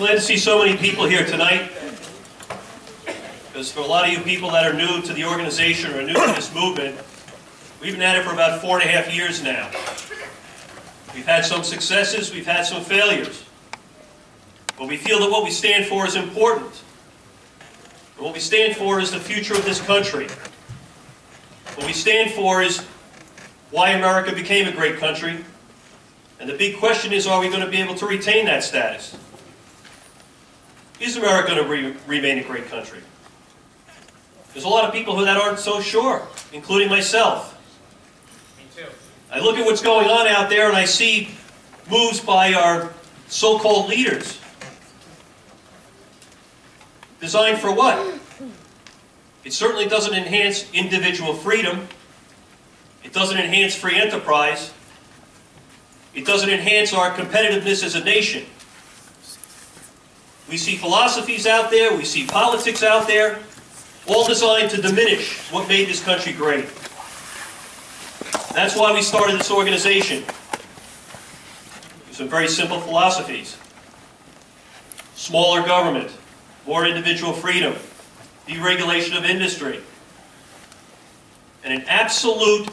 Glad to see so many people here tonight, because for a lot of you people that are new to the organization or new to this movement, we've been at it for about 4.5 years now. We've had some successes, we've had some failures, but we feel that what we stand for is important. And what we stand for is the future of this country. What we stand for is why America became a great country, and the big question is, are we going to be able to retain that status? Is America going to remain a great country? There's a lot of people that aren't so sure, including myself. Me too. I look at what's going on out there and I see moves by our so-called leaders. Designed for what? It certainly doesn't enhance individual freedom. It doesn't enhance free enterprise. It doesn't enhance our competitiveness as a nation. We see philosophies out there, we see politics out there, all designed to diminish what made this country great. That's why we started this organization. Some very simple philosophies. Smaller government, more individual freedom, deregulation of industry, and an absolute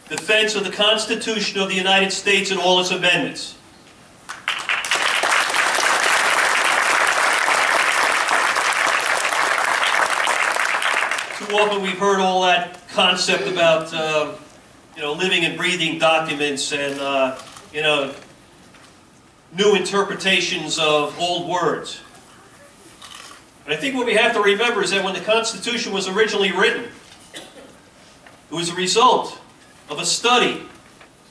defense of the Constitution of the United States and all its amendments. Too often we've heard all that concept about living and breathing documents and new interpretations of old words. But I think what we have to remember is that when the Constitution was originally written, it was a result of a study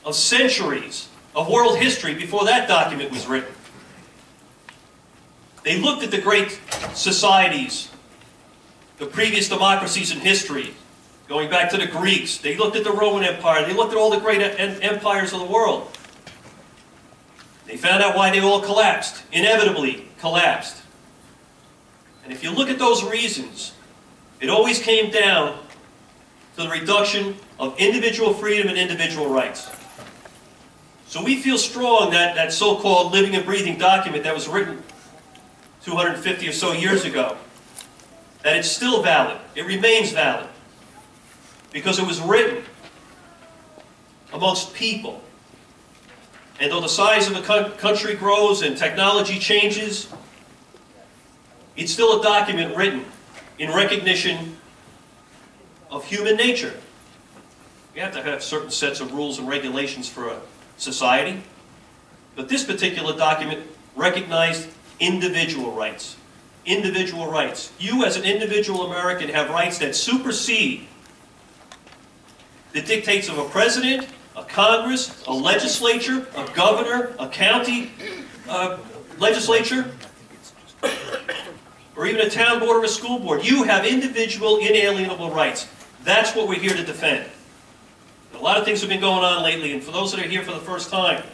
of centuries of world history before that document was written. They looked at the great societies, the previous democracies in history, going back to the Greeks. They looked at the Roman Empire. They looked at all the great empires of the world. They found out why they all collapsed, inevitably collapsed. And if you look at those reasons, it always came down to the reduction of individual freedom and individual rights. So we feel strong that that so-called living and breathing document that was written 250 or so years ago, that it's still valid. It remains valid. Because it was written amongst people. And though the size of the country grows and technology changes, it's still a document written in recognition of human nature. We have to have certain sets of rules and regulations for a society. But this particular document recognized individual rights. Individual rights. You as an individual American have rights that supersede the dictates of a president, a Congress, a legislature, a governor, a county legislature, or even a town board or a school board. You have individual, inalienable rights. That's what we're here to defend. And a lot of things have been going on lately, and for those that are here for the first time,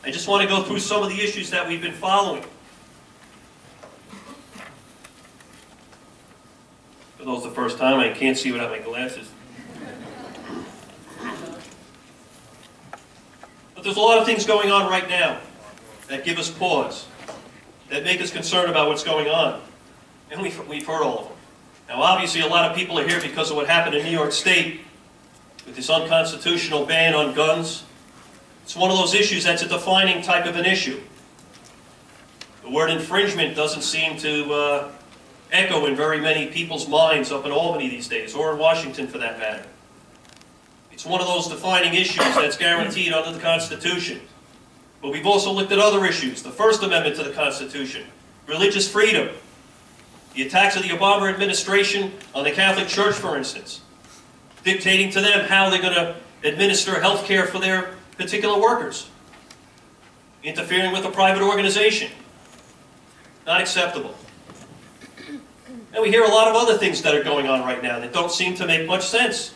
I just want to go through some of the issues that we've been following. For those the first time, I can't see without my glasses. But there's a lot of things going on right now that give us pause, that make us concerned about what's going on. And we've heard all of them. Now obviously a lot of people are here because of what happened in New York State with this unconstitutional ban on guns. It's one of those issues that's a defining type of an issue. The word infringement doesn't seem to echo in very many people's minds up in Albany these days, or in Washington for that matter. It's one of those defining issues that's guaranteed under the Constitution. But we've also looked at other issues. The First Amendment to the Constitution, religious freedom, the attacks of the Obama administration on the Catholic Church, for instance, dictating to them how they're going to administer health care for their particular workers, interfering with a private organization. Not acceptable. And we hear a lot of other things that are going on right now that don't seem to make much sense.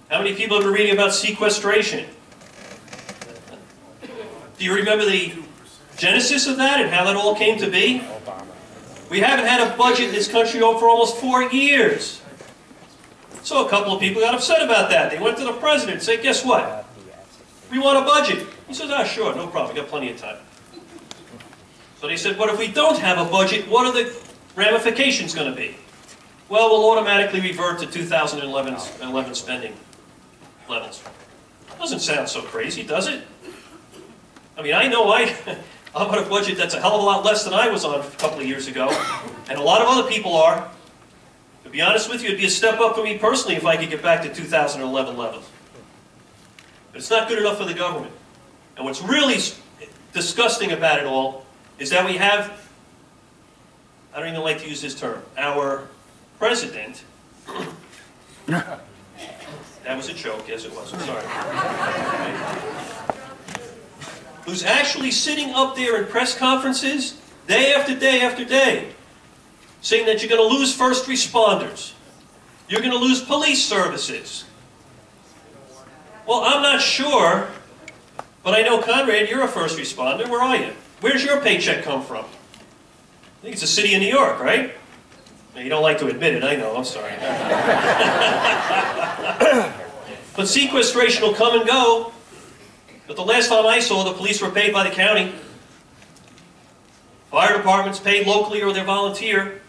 How many people have been reading about sequestration? Do you remember the genesis of that and how that all came to be? We haven't had a budget in this country for almost 4 years. So a couple of people got upset about that. They went to the president and said, guess what? We want a budget. He says, ah, sure, no problem, we got plenty of time. So they said, but if we don't have a budget, what are the ramifications going to be? Well, we'll automatically revert to 2011 spending levels. Doesn't sound so crazy, does it? I mean, I know I'm on a budget that's a hell of a lot less than I was on a couple of years ago, and a lot of other people are. To be honest with you, it'd be a step up for me personally if I could get back to 2011 levels. But it's not good enough for the government. And what's really disgusting about it all is that we have, I don't even like to use this term, our president, that was a joke, yes it was, I'm sorry, who's actually sitting up there in press conferences day after day after day, saying that you're going to lose first responders, you're going to lose police services. Well, I'm not sure, but I know, Conrad, you're a first responder. Where are you? Where's your paycheck come from? I think it's the city of New York, right? Now, you don't like to admit it, I know, I'm sorry. But sequestration will come and go. But the last time I saw, the police were paid by the county. Fire departments paid locally or their volunteer.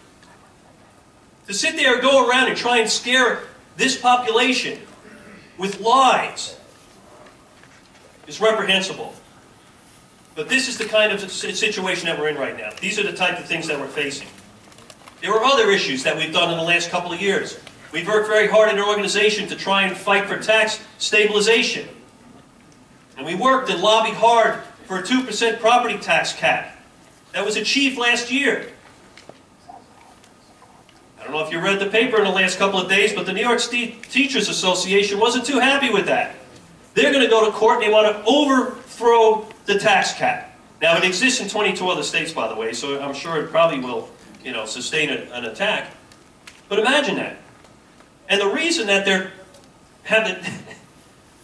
To sit there and go around and try and scare this population with lies is reprehensible. But this is the kind of situation that we're in right now. These are the type of things that we're facing. There are other issues that we've done in the last couple of years. We've worked very hard in our organization to try and fight for tax stabilization. And we worked and lobbied hard for a 2% property tax cap. That was achieved last year. I don't know if you read the paper in the last couple of days, but the New York State Teachers Association wasn't too happy with that. They're going to go to court and they want to overthrow the tax cap. Now, it exists in 22 other states, by the way, so I'm sure it probably will, sustain an attack. But imagine that. And the reason that they're having...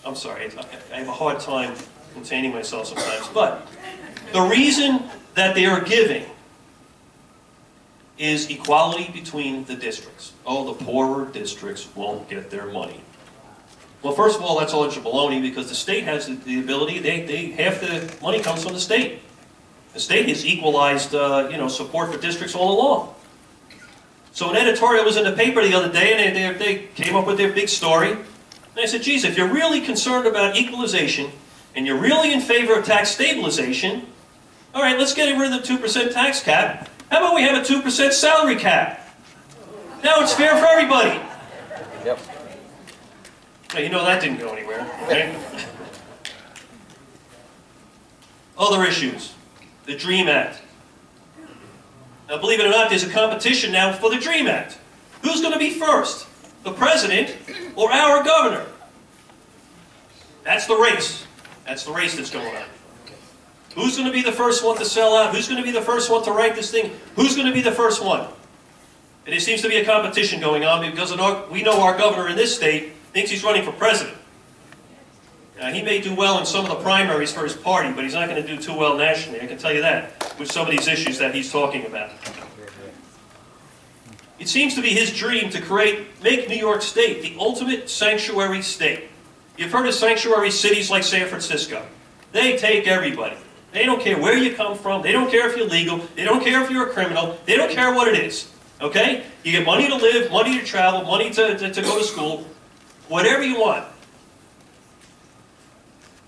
I'm sorry, I have a hard time containing myself sometimes, but the reason that they are giving is equality between the districts. Oh, the poorer districts won't get their money. Well, first of all, that's all a baloney because the state has the ability, half the money comes from the state. The state has equalized, support for districts all along. So an editorial was in the paper the other day and they came up with their big story. And I said, geez, if you're really concerned about equalization and you're really in favor of tax stabilization, all right, let's get rid of the 2% tax cap. How about we have a 2% salary cap? Now it's fair for everybody. Yep. Well, you know that didn't go anywhere, okay? Other issues. The DREAM Act. Now, believe it or not, there's a competition now for the DREAM Act. Who's going to be first? The president or our governor? That's the race. That's the race that's going on. Who's going to be the first one to sell out? Who's going to be the first one to write this thing? Who's going to be the first one? And there seems to be a competition going on because we know our governor in this state thinks he's running for president. Now, he may do well in some of the primaries for his party, but he's not going to do too well nationally, I can tell you that, with some of these issues that he's talking about. It seems to be his dream to make New York State the ultimate sanctuary state. You've heard of sanctuary cities like San Francisco. They take everybody. They don't care where you come from. They don't care if you're legal. They don't care if you're a criminal. They don't care what it is. Okay? You get money to live, money to travel, money to go to school, whatever you want.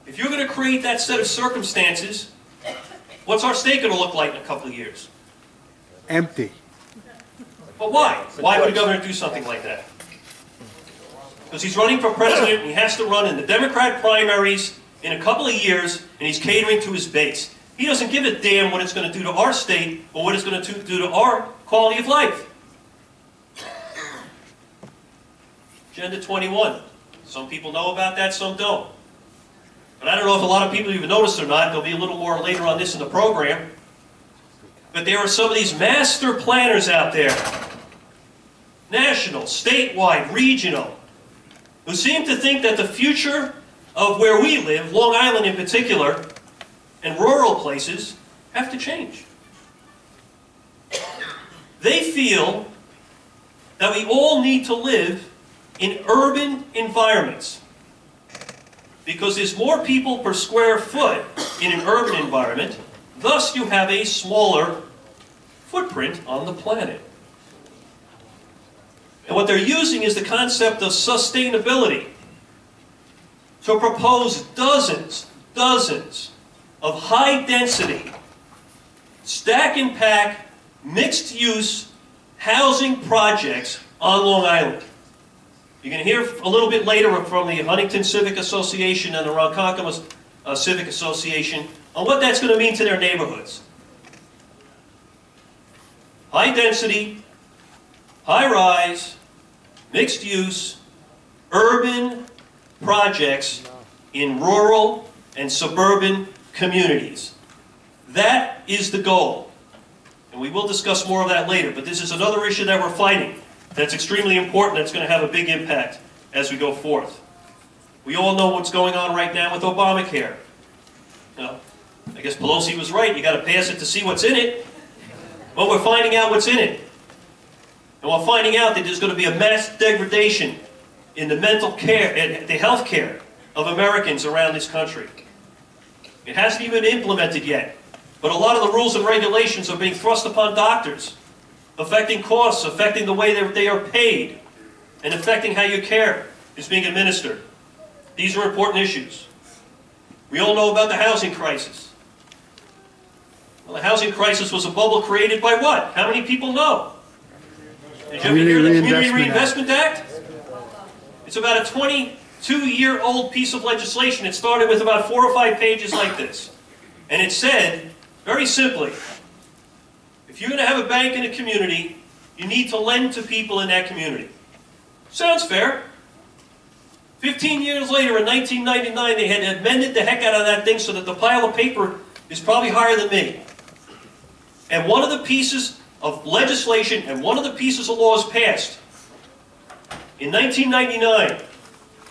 If you're going to create that set of circumstances, what's our state going to look like in a couple of years? Empty. But why? Why would a governor do something like that? Because he's running for president and he has to run in the Democrat primaries in a couple of years and he's catering to his base. He doesn't give a damn what it's going to do to our state or what it's going to do to our quality of life. Agenda 21. Some people know about that, some don't. But I don't know if a lot of people even noticed or not. There'll be a little more later on this in the program. But there are some of these master planners out there, national, statewide, regional, who seem to think that the future of where we live, Long Island in particular, and rural places, have to change. They feel that we all need to live in urban environments because there's more people per square foot in an urban environment Thus, you have a smaller footprint on the planet. And what they're using is the concept of sustainability to propose dozens of high-density, stack-and-pack, mixed-use housing projects on Long Island. You're going to hear a little bit later from the Huntington Civic Association and the Ronkonkoma Civic Association on what that's going to mean to their neighborhoods. High-density, high-rise, mixed-use, urban projects in rural and suburban communities. That is the goal. And we will discuss more of that later, but this is another issue that we're fighting that's extremely important, that's going to have a big impact as we go forth. We all know what's going on right now with Obamacare. Now, I guess Pelosi was right, you got to pass it to see what's in it. Well, we're finding out what's in it. And we're finding out that there's going to be a mass degradation in the mental care, the health care of Americans around this country. It hasn't even been implemented yet. But a lot of the rules and regulations are being thrust upon doctors, affecting costs, affecting the way that they are paid, and affecting how your care is being administered. These are important issues. We all know about the housing crisis. Well, the housing crisis was a bubble created by what? How many people know? Did you ever hear of the Community Reinvestment Act? It's about a 22-year-old piece of legislation. It started with about 4 or 5 pages like this. And it said, very simply, if you're going to have a bank in a community, you need to lend to people in that community. Sounds fair. 15 years later, in 1999, they had amended the heck out of that thing so that the pile of paper is probably higher than me. And one of the pieces of legislation and one of the pieces of laws passed in 1999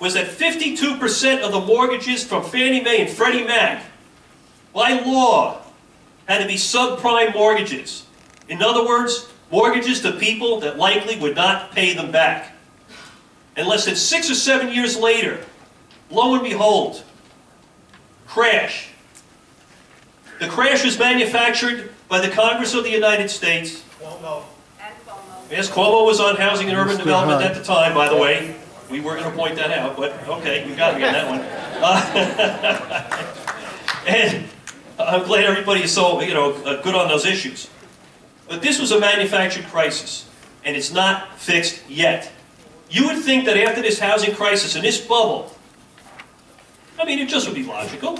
was that 52% of the mortgages from Fannie Mae and Freddie Mac, by law, had to be subprime mortgages. In other words, mortgages to people that likely would not pay them back. And less than 6 or 7 years later, lo and behold, crash. The crash was manufactured by the Congress of the United States. Cuomo. Yes, Cuomo was on Housing and Urban Development at the time, by the way. We were going to point that out, but okay, you got me on that one. And I'm glad everybody is so, good on those issues. But this was a manufactured crisis, and it's not fixed yet. You would think that after this housing crisis and this bubble, it just would be logical.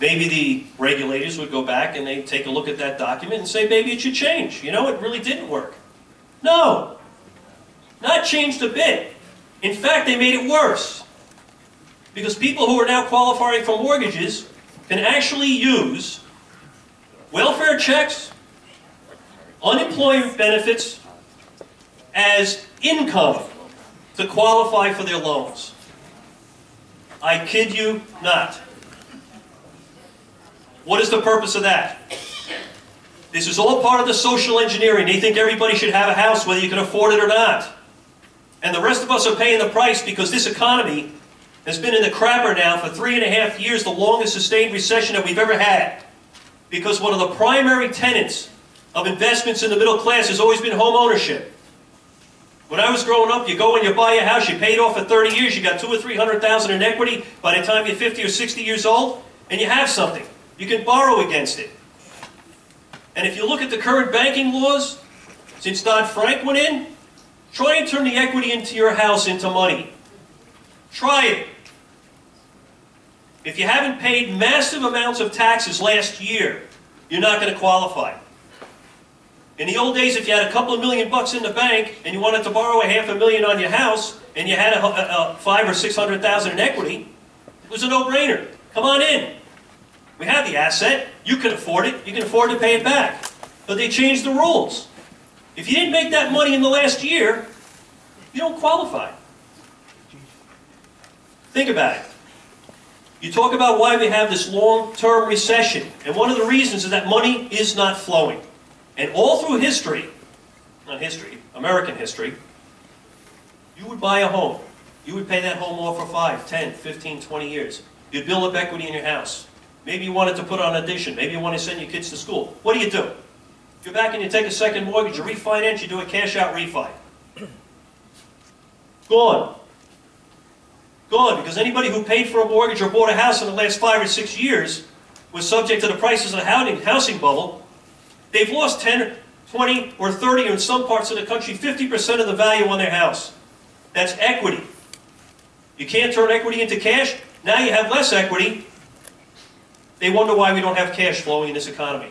Maybe the regulators would go back and they'd take a look at that document and say, maybe it should change. It really didn't work. No, not changed a bit. In fact, they made it worse. Because people who are now qualifying for mortgages can actually use welfare checks, unemployment benefits as income to qualify for their loans. I kid you not. What is the purpose of that? This is all part of the social engineering. They think everybody should have a house whether you can afford it or not. And the rest of us are paying the price because this economy has been in the crapper now for 3.5 years, the longest sustained recession that we've ever had. Because one of the primary tenets of investments in the middle class has always been home ownership. When I was growing up, you go and you buy a house, you pay it off for 30 years, you got $200,000 or $300,000 in equity by the time you're 50 or 60 years old, and you have something. You can borrow against it. And if you look at the current banking laws, since Dodd-Frank went in, try and turn the equity into your house into money. Try it. If you haven't paid massive amounts of taxes last year, you're not going to qualify. In the old days, if you had a couple of $1 million in the bank and you wanted to borrow $500,000 on your house and you had a $500,000 or $600,000 in equity, it was a no-brainer. Come on in. We have the asset. You can afford it. You can afford to pay it back. But they changed the rules. If you didn't make that money in the last year, you don't qualify. Think about it. You talk about why we have this long-term recession. And one of the reasons is that money is not flowing. And all through history, not history, American history, you would buy a home. You would pay that home off for 5, 10, 15, 20 years. You'd build up equity in your house. Maybe you wanted to put on an addition. Maybe you want to send your kids to school. What do? You're back and you take a second mortgage, you refinance, you do a cash out refi. Gone. Gone, because anybody who paid for a mortgage or bought a house in the last 5 or 6 years was subject to the prices of the housing bubble. They've lost 10, 20, or 30, or in some parts of the country, 50% of the value on their house. That's equity. You can't turn equity into cash. Now you have less equity. They wonder why we don't have cash flowing in this economy.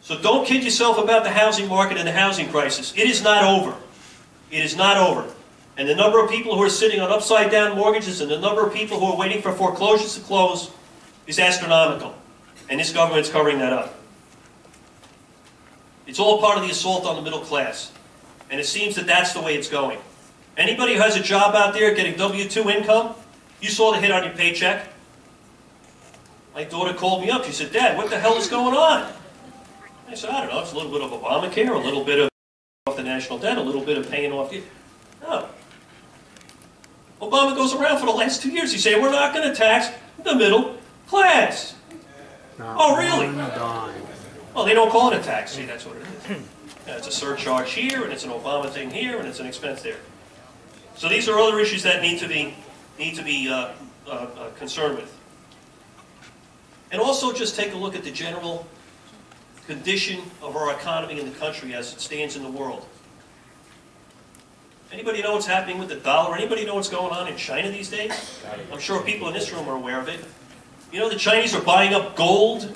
So don't kid yourself about the housing market and the housing crisis. It is not over. It is not over. And the number of people who are sitting on upside-down mortgages and the number of people who are waiting for foreclosures to close is astronomical. And this government's covering that up. It's all part of the assault on the middle class. And it seems that that's the way it's going. Anybody who has a job out there getting W-2 income, you saw the hit on your paycheck. My daughter called me up. She said, "Dad, what the hell is going on?" I said, "I don't know. It's a little bit of Obamacare, a little bit of off the national debt, a little bit of paying off the..." No. Obama goes around for the last 2 years. He's saying, we're not going to tax the middle class. Oh, really? Well, they don't call it a tax. See, that's what it is. It's a surcharge here, and it's an Obama thing here, and it's an expense there. So these are other issues that need to be concerned with. And also just take a look at the general condition of our economy in the country as it stands in the world. Anybody know what's happening with the dollar? Anybody know what's going on in China these days? I'm sure people in this room are aware of it. You know the Chinese are buying up gold?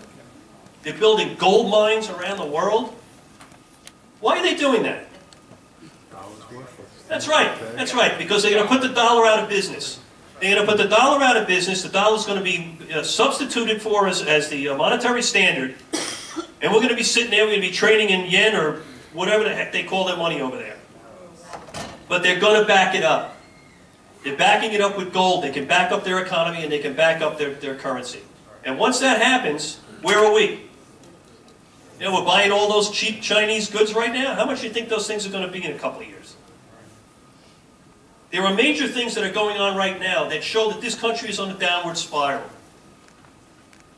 They're building gold mines around the world. Why are they doing that? That's right. That's right. Because they're going to put the dollar out of business. They're going to put the dollar out of business. The dollar is going to be substituted for as the monetary standard. And we're going to be sitting there, we're going to be trading in yen or whatever the heck they call their money over there. But they're going to back it up. They're backing it up with gold. They can back up their economy and they can back up their currency. And once that happens, where are we? You know, we're buying all those cheap Chinese goods right now. How much do you think those things are going to be in a couple of years? There are major things that are going on right now that show that this country is on a downward spiral.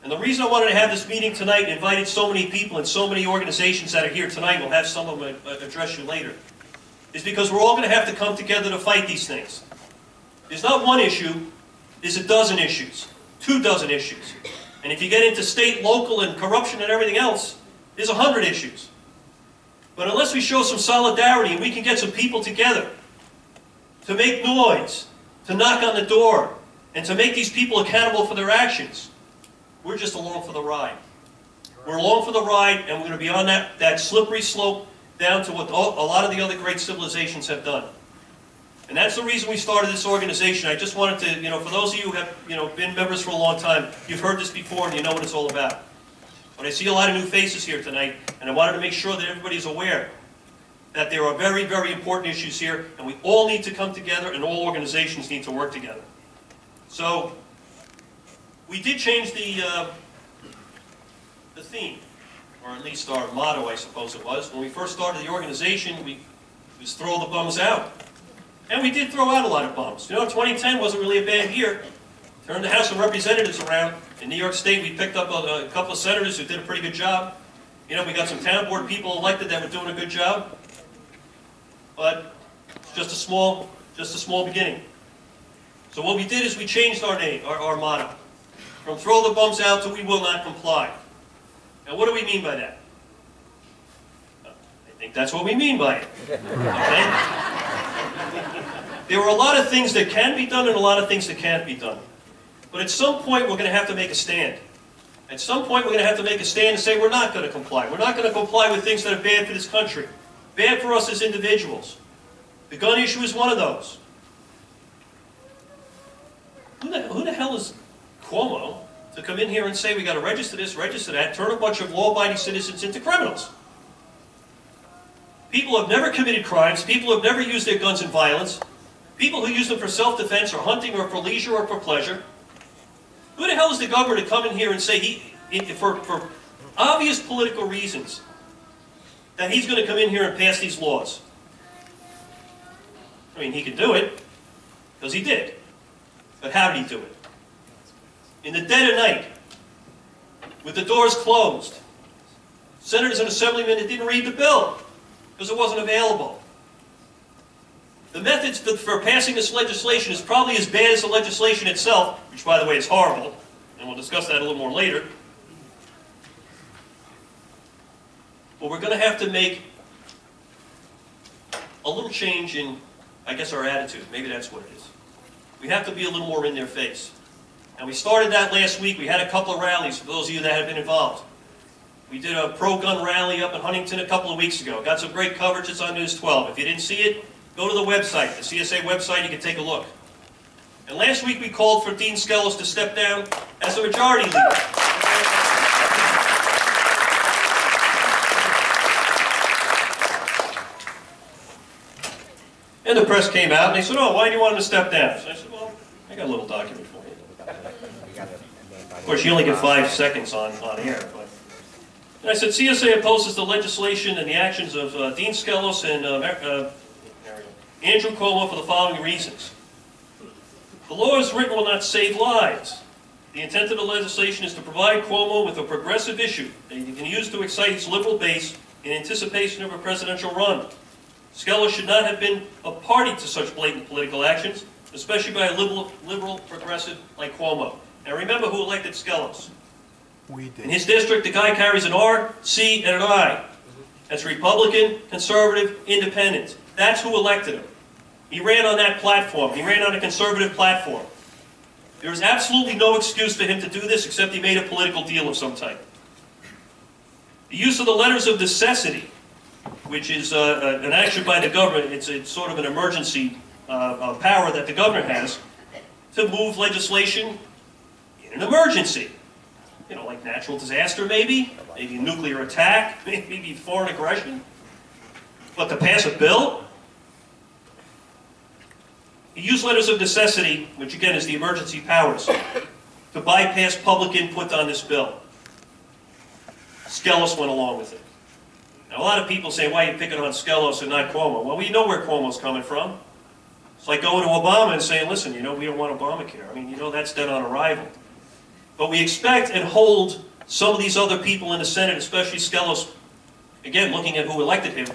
And the reason I wanted to have this meeting tonight and invited so many people and so many organizations that are here tonight, we'll have some of them address you later, is because we're all going to have to come together to fight these things. There's not one issue, there's a dozen issues, 24 issues. And if you get into state, local, and corruption and everything else, there's 100 issues. But unless we show some solidarity and we can get some people together to make noise, to knock on the door, and to make these people accountable for their actions, we're just along for the ride. We're along for the ride, and we're going to be on that slippery slope down to what a lot of the other great civilizations have done. And that's the reason we started this organization. I just wanted to, for those of you who have, been members for a long time, you've heard this before and you know what it's all about. But I see a lot of new faces here tonight, and I wanted to make sure that everybody's aware that there are very, very important issues here, and we all need to come together, and all organizations need to work together. So, we did change the theme, or at least our motto, I suppose it was. When we first started the organization, we was throw the bums out. And we did throw out a lot of bums. 2010 wasn't really a bad year. Turned the House of Representatives around. In New York State, we picked up a couple of senators who did a pretty good job. We got some town board people elected that were doing a good job. But it's just a small beginning. So what we did is we changed our name, our motto. From throw the bums out to we will not comply. Now what do we mean by that? I think that's what we mean by it. Okay? There are a lot of things that can be done and a lot of things that can't be done. But at some point we're going to have to make a stand. At some point we're going to have to make a stand and say we're not going to comply. We're not going to comply with things that are bad for this country. Bad for us as individuals. The gun issue is one of those. Who the hell is Cuomo to come in here and say we got to register this, register that, turn a bunch of law-abiding citizens into criminals? People have never committed crimes. People have never used their guns in violence. People who use them for self-defense or hunting or for leisure or for pleasure. Who the hell is the governor to come in here and say, for obvious political reasons, that he's going to come in here and pass these laws? I mean, he could do it, because he did. But how did he do it? in the dead of night, with the doors closed, senators and assemblymen that didn't read the bill because it wasn't available. The methods for passing this legislation is probably as bad as the legislation itself, which, by the way, is horrible, and we'll discuss that a little more later. But we're going to have to make a little change in, I guess, our attitude. Maybe that's what it is. We have to be a little more in their face. And we started that last week. We had a couple of rallies for those of you that have been involved. We did a pro-gun rally up in Huntington a couple of weeks ago. Got some great coverage. It's on News 12. If you didn't see it, go to the website, the CSA website. You can take a look. And last week we called for Dean Skelos to step down as a majority leader. And the press came out and they said, "Oh, why do you want him to step down?" So I said, "Well, I got a little document for you." Of course, you only get 5 seconds on air. But. And I said, CSA opposes the legislation and the actions of Dean Skelos and Andrew Cuomo for the following reasons. The law as written will not save lives. The intent of the legislation is to provide Cuomo with a progressive issue that he can use to excite his liberal base in anticipation of a presidential run. Skelos should not have been a party to such blatant political actions, especially by a liberal progressive like Cuomo. Now remember who elected Skelos. We did. In his district, the guy carries an R, C, and an I. That's Republican, Conservative, Independent. That's who elected him. He ran on that platform. He ran on a conservative platform. There is absolutely no excuse for him to do this except he made a political deal of some type. The use of the letters of necessity, which is an action by the government, it's sort of an emergency power that the governor has to move legislation in an emergency. You know, like natural disaster maybe a nuclear attack, maybe foreign aggression. But to pass a bill? He used letters of necessity, which again is the emergency powers, to bypass public input on this bill. Skelos went along with it. Now a lot of people say, why are you picking on Skelos and not Cuomo? Well, we know where Cuomo's coming from. It's like going to Obama and saying, listen, you know, we don't want Obamacare. I mean, you know, that's dead on arrival. But we expect and hold some of these other people in the Senate, especially Skelos, again, looking at who elected him,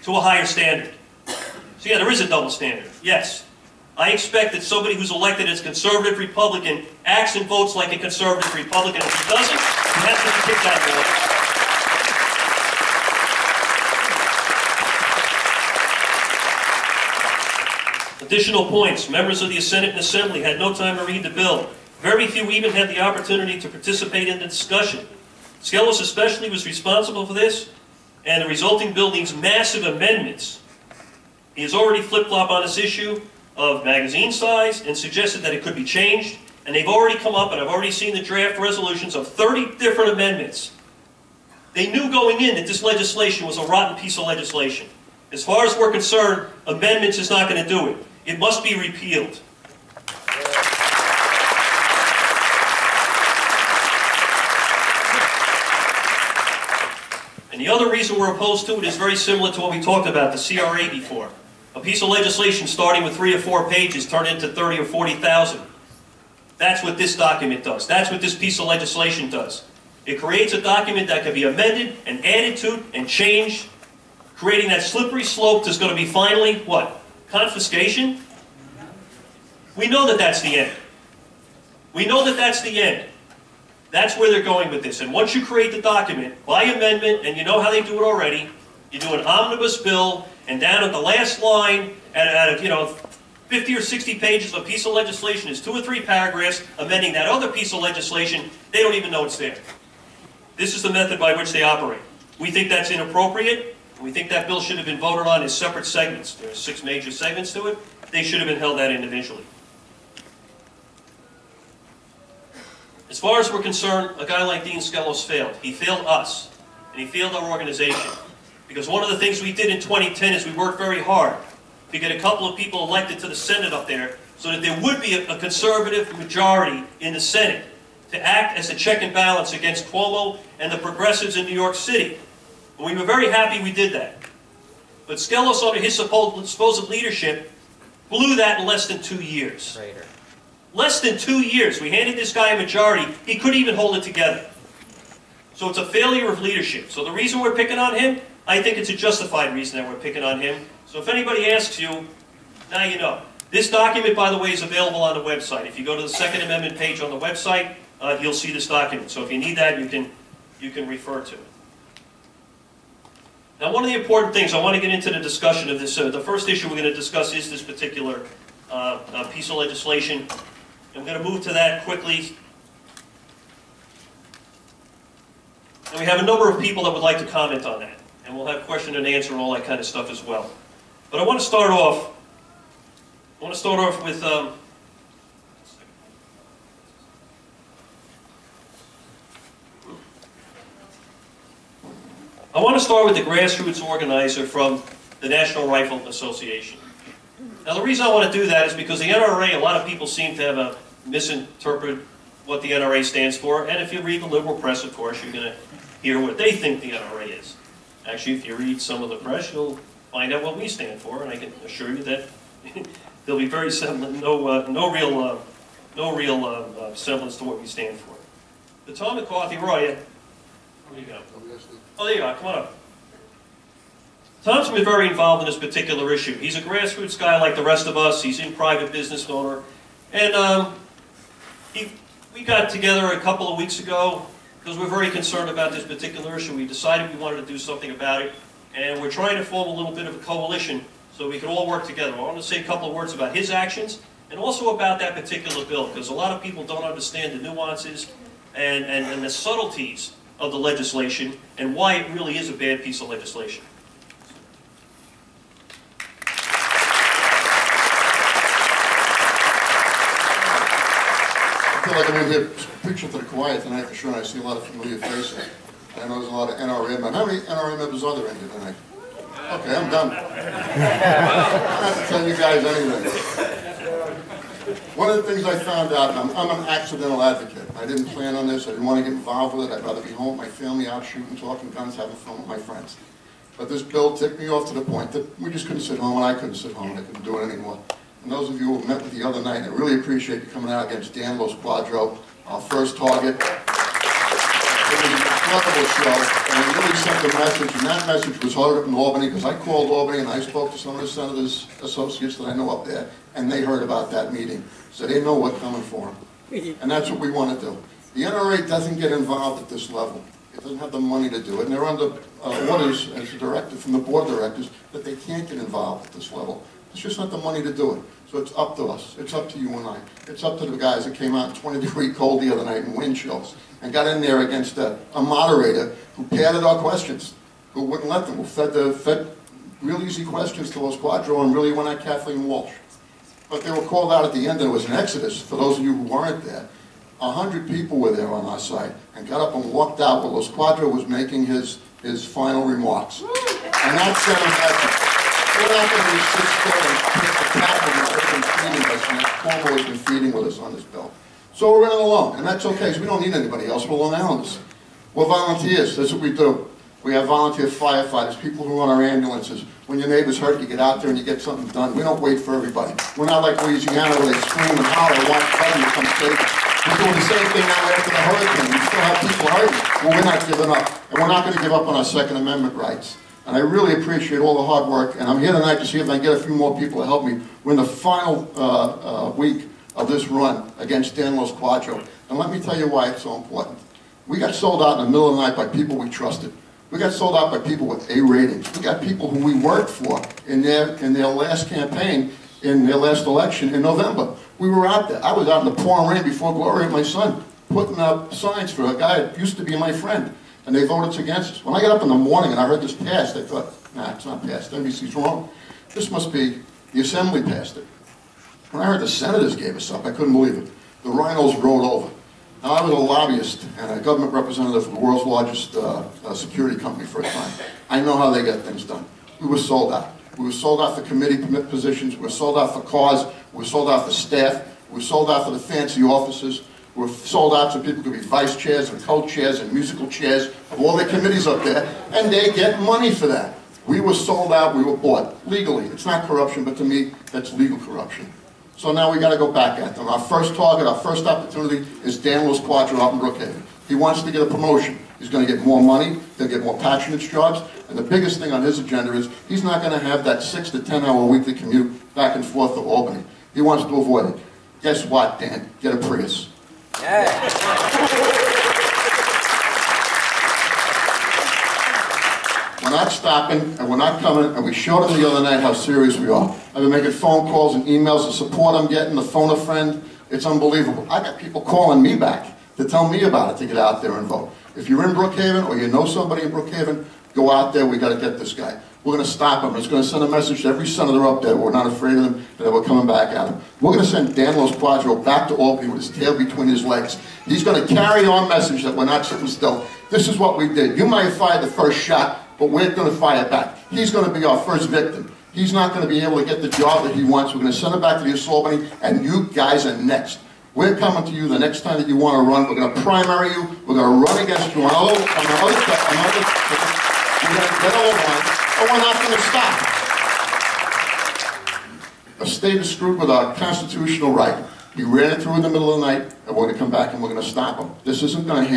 to a higher standard. So yeah, there is a double standard, yes. I expect that somebody who's elected as conservative Republican acts and votes like a conservative Republican. If he doesn't, he has to be kicked out of the office. Additional points. Members of the Senate and Assembly had no time to read the bill. Very few even had the opportunity to participate in the discussion. Skelos especially was responsible for this, and the resulting bill needs massive amendments. He has already flip-flopped on this issue of magazine size and suggested that it could be changed, and they've already come up, and I've already seen the draft resolutions of 30 different amendments. They knew going in that this legislation was a rotten piece of legislation. As far as we're concerned, amendments is not going to do it. It must be repealed. And the other reason we're opposed to it is very similar to what we talked about, the CRA before. A piece of legislation starting with 3 or 4 pages turned into 30 or 40,000. That's what this document does. That's what this piece of legislation does. It creates a document that can be amended and added to and changed, creating that slippery slope that's going to be finally, what? Confiscation? We know that that's the end. We know that that's the end. That's where they're going with this. And once you create the document by amendment, and you know how they do it already, you do an omnibus bill, and down at the last line, out of 50 or 60 pages of a piece of legislation is 2 or 3 paragraphs amending that other piece of legislation. They don't even know it's there. This is the method by which they operate. We think that's inappropriate. We think that bill should have been voted on as separate segments. There are 6 major segments to it. They should have been held out individually. As far as we're concerned, a guy like Dean Skelos failed. He failed us, and he failed our organization. Because one of the things we did in 2010 is we worked very hard to get a couple of people elected to the Senate up there so that there would be a conservative majority in the Senate to act as a check and balance against Cuomo and the progressives in New York City. And we were very happy we did that. But Skelos, under his supposed leadership, blew that in less than 2 years. Traitor. Less than 2 years. We handed this guy a majority. He couldn't even hold it together. So it's a failure of leadership. So the reason we're picking on him, I think it's a justified reason that we're picking on him. So if anybody asks you, now you know. This document, by the way, is available on the website. If you go to the Second Amendment page on the website, you'll see this document. So if you need that, you can refer to it. Now, one of the important things, I want to get into the discussion of this. The first issue we're going to discuss is this particular piece of legislation. I'm going to move to that quickly. And we have a number of people that would like to comment on that. And we'll have question and answer and all that kind of stuff as well. But I want to start off with the grassroots organizer from the National Rifle Association. Now the reason I want to do that is because the NRA, a lot of people seem to have misinterpret what the NRA stands for, and if you read the liberal press, of course, you're going to hear what they think the NRA is. Actually, if you read some of the press, you'll find out what we stand for, and I can assure you that there'll be very no real semblance to what we stand for. But Tom McCarthy, where are you? Where you go? Oh, there you are. Come on up. Tom's been very involved in this particular issue. He's a grassroots guy like the rest of us. He's in private business owner. And we got together a couple of weeks ago because we're very concerned about this particular issue. We decided we wanted to do something about it. And we're trying to form a little bit of a coalition so we can all work together. I want to say a couple of words about his actions and also about that particular bill, because a lot of people don't understand the nuances and the subtleties of the legislation and why it really is a bad piece of legislation. I feel like I'm in here preaching to the choir tonight for sure, and I see a lot of familiar faces. I know there's a lot of NRA members. How many NRA members are there in here tonight? Okay, I'm done. I don't have to tell you guys anything. One of the things I found out, and I'm an accidental advocate. I didn't plan on this. I didn't want to get involved with it. I'd rather be home with my family, out shooting, talking guns, having fun with my friends. But this bill ticked me off to the point that we just couldn't sit home, and I couldn't sit home, and I couldn't do it anymore. And those of you who met with the other night, I really appreciate you coming out against Dan Los Quadro, our first target. It was an incredible show, and it really sent a message, and that message was heard up in Albany, because I called Albany and I spoke to some of the senators' associates that I know up there, and they heard about that meeting. So they know what's coming for them. And that's what we want to do. The NRA doesn't get involved at this level. It doesn't have the money to do it, and they're under orders as a directive from the board of directors that they can't get involved at this level. There's just not the money to do it. So it's up to us. It's up to you and I. It's up to the guys that came out in 20-degree cold the other night in wind chills and got in there against a moderator who padded our questions, who wouldn't let them, who fed real easy questions to Los Quadro and really went at Kathleen Walsh. But they were called out at the end, and it was an exodus. For those of you who weren't there, 100 people were there on our side and got up and walked out while Los Quadro was making his final remarks. And that sent a message. We're not going to sit still and pick the capital that they've been feeding us, and that Cuomo has been feeding with us on this bill. So we're running along, and that's okay, because we don't need anybody else. We're Long Islanders. We're volunteers. That's what we do. We have volunteer firefighters, people who run our ambulances. When your neighbor's hurt, you get out there and you get something done. We don't wait for everybody. We're not like Louisiana where they scream and holler and want somebody to come save us. We're doing the same thing now after the hurricane. We still have people hurting. Well, we're not giving up. And we're not going to give up on our Second Amendment rights. And I really appreciate all the hard work. And I'm here tonight to see if I can get a few more people to help me. We're in the final week of this run against Dan Los Quadro. And let me tell you why it's so important. We got sold out in the middle of the night by people we trusted. We got sold out by people with A ratings. We got people who we worked for in their last campaign, in their last election in November. We were out there. I was out in the pouring rain before Gloria and my son, putting up signs for a guy that used to be my friend. And they voted against us. When I got up in the morning and I heard this passed, I thought, nah, it's not passed. NBC's wrong. This must be the Assembly passed it. When I heard the senators gave us up, I couldn't believe it. The RINOs rolled over. Now, I was a lobbyist and a government representative for the world's largest security company for a time. I know how they get things done. We were sold out. We were sold out for committee positions. We were sold out for cars. We were sold out for staff. We were sold out for the fancy offices. We were sold out so people could be vice chairs and co-chairs and musical chairs of all the committees up there, and they get money for that. We were sold out. We were bought legally. It's not corruption, but to me, that's legal corruption. So now we got to go back at them. Our first target, our first opportunity is Dan Quadro out in Brookhaven. He wants to get a promotion. He's going to get more money, he'll get more patronage jobs, and the biggest thing on his agenda is he's not going to have that 6 to 10 hour weekly commute back and forth to Albany. He wants to avoid it. Guess what, Dan? Get a Prius. Yeah. We're not stopping, and we're not coming, and we showed them the other night how serious we are. I've been making phone calls and emails, the support I'm getting, the phone a friend, it's unbelievable. I got people calling me back to tell me about it, to get out there and vote. If you're in Brookhaven, or you know somebody in Brookhaven, go out there, we got to get this guy. We're going to stop him. It's going to send a message to every senator up there. We're not afraid of them, that we're coming back at him. We're going to send Dan Quadro back to Albany with his tail between his legs. He's going to carry our message that we're not sitting still. This is what we did. You might have fired the first shot, but we're going to fire back. He's going to be our first victim. He's not going to be able to get the job that he wants. We're going to send him back to the East Albany, and you guys are next. We're coming to you the next time that you want to run. We're going to primary you. We're going to run against you on other we're going to get all one, but we're not going to stop. A state is screwed with our constitutional right. He ran it through in the middle of the night, and we're going to come back and we're going to stop him. This isn't going to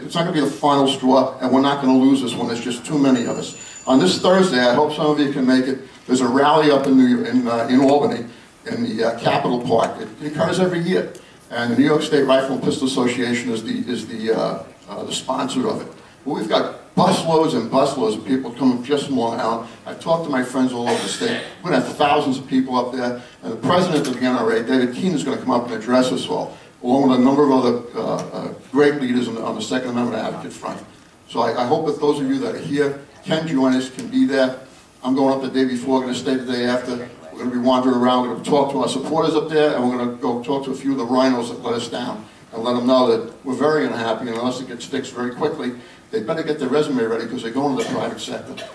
it's not going to be the final straw, and we're not going to lose this one. There's just too many of us. On this Thursday, I hope some of you can make it. There's a rally up in Albany, in the Capitol Park. It occurs every year, and the New York State Rifle and Pistol Association is the sponsor of it. Well, we've got busloads and busloads of people coming just from Long Island. I've talked to my friends all over the state. We're going to have thousands of people up there. And the president of the NRA, David Keene, is going to come up and address us all, along with a number of other great leaders on the Second Amendment advocate front. So I hope that those of you that are here can join us, can be there. I'm going up the day before, going to stay the day after. We're going to be wandering around. We're going to talk to our supporters up there, and we're going to go talk to a few of the RINOs that let us down and let them know that we're very unhappy, and unless it gets fixed very quickly, they better get their resume ready because they're going to the private sector. Thank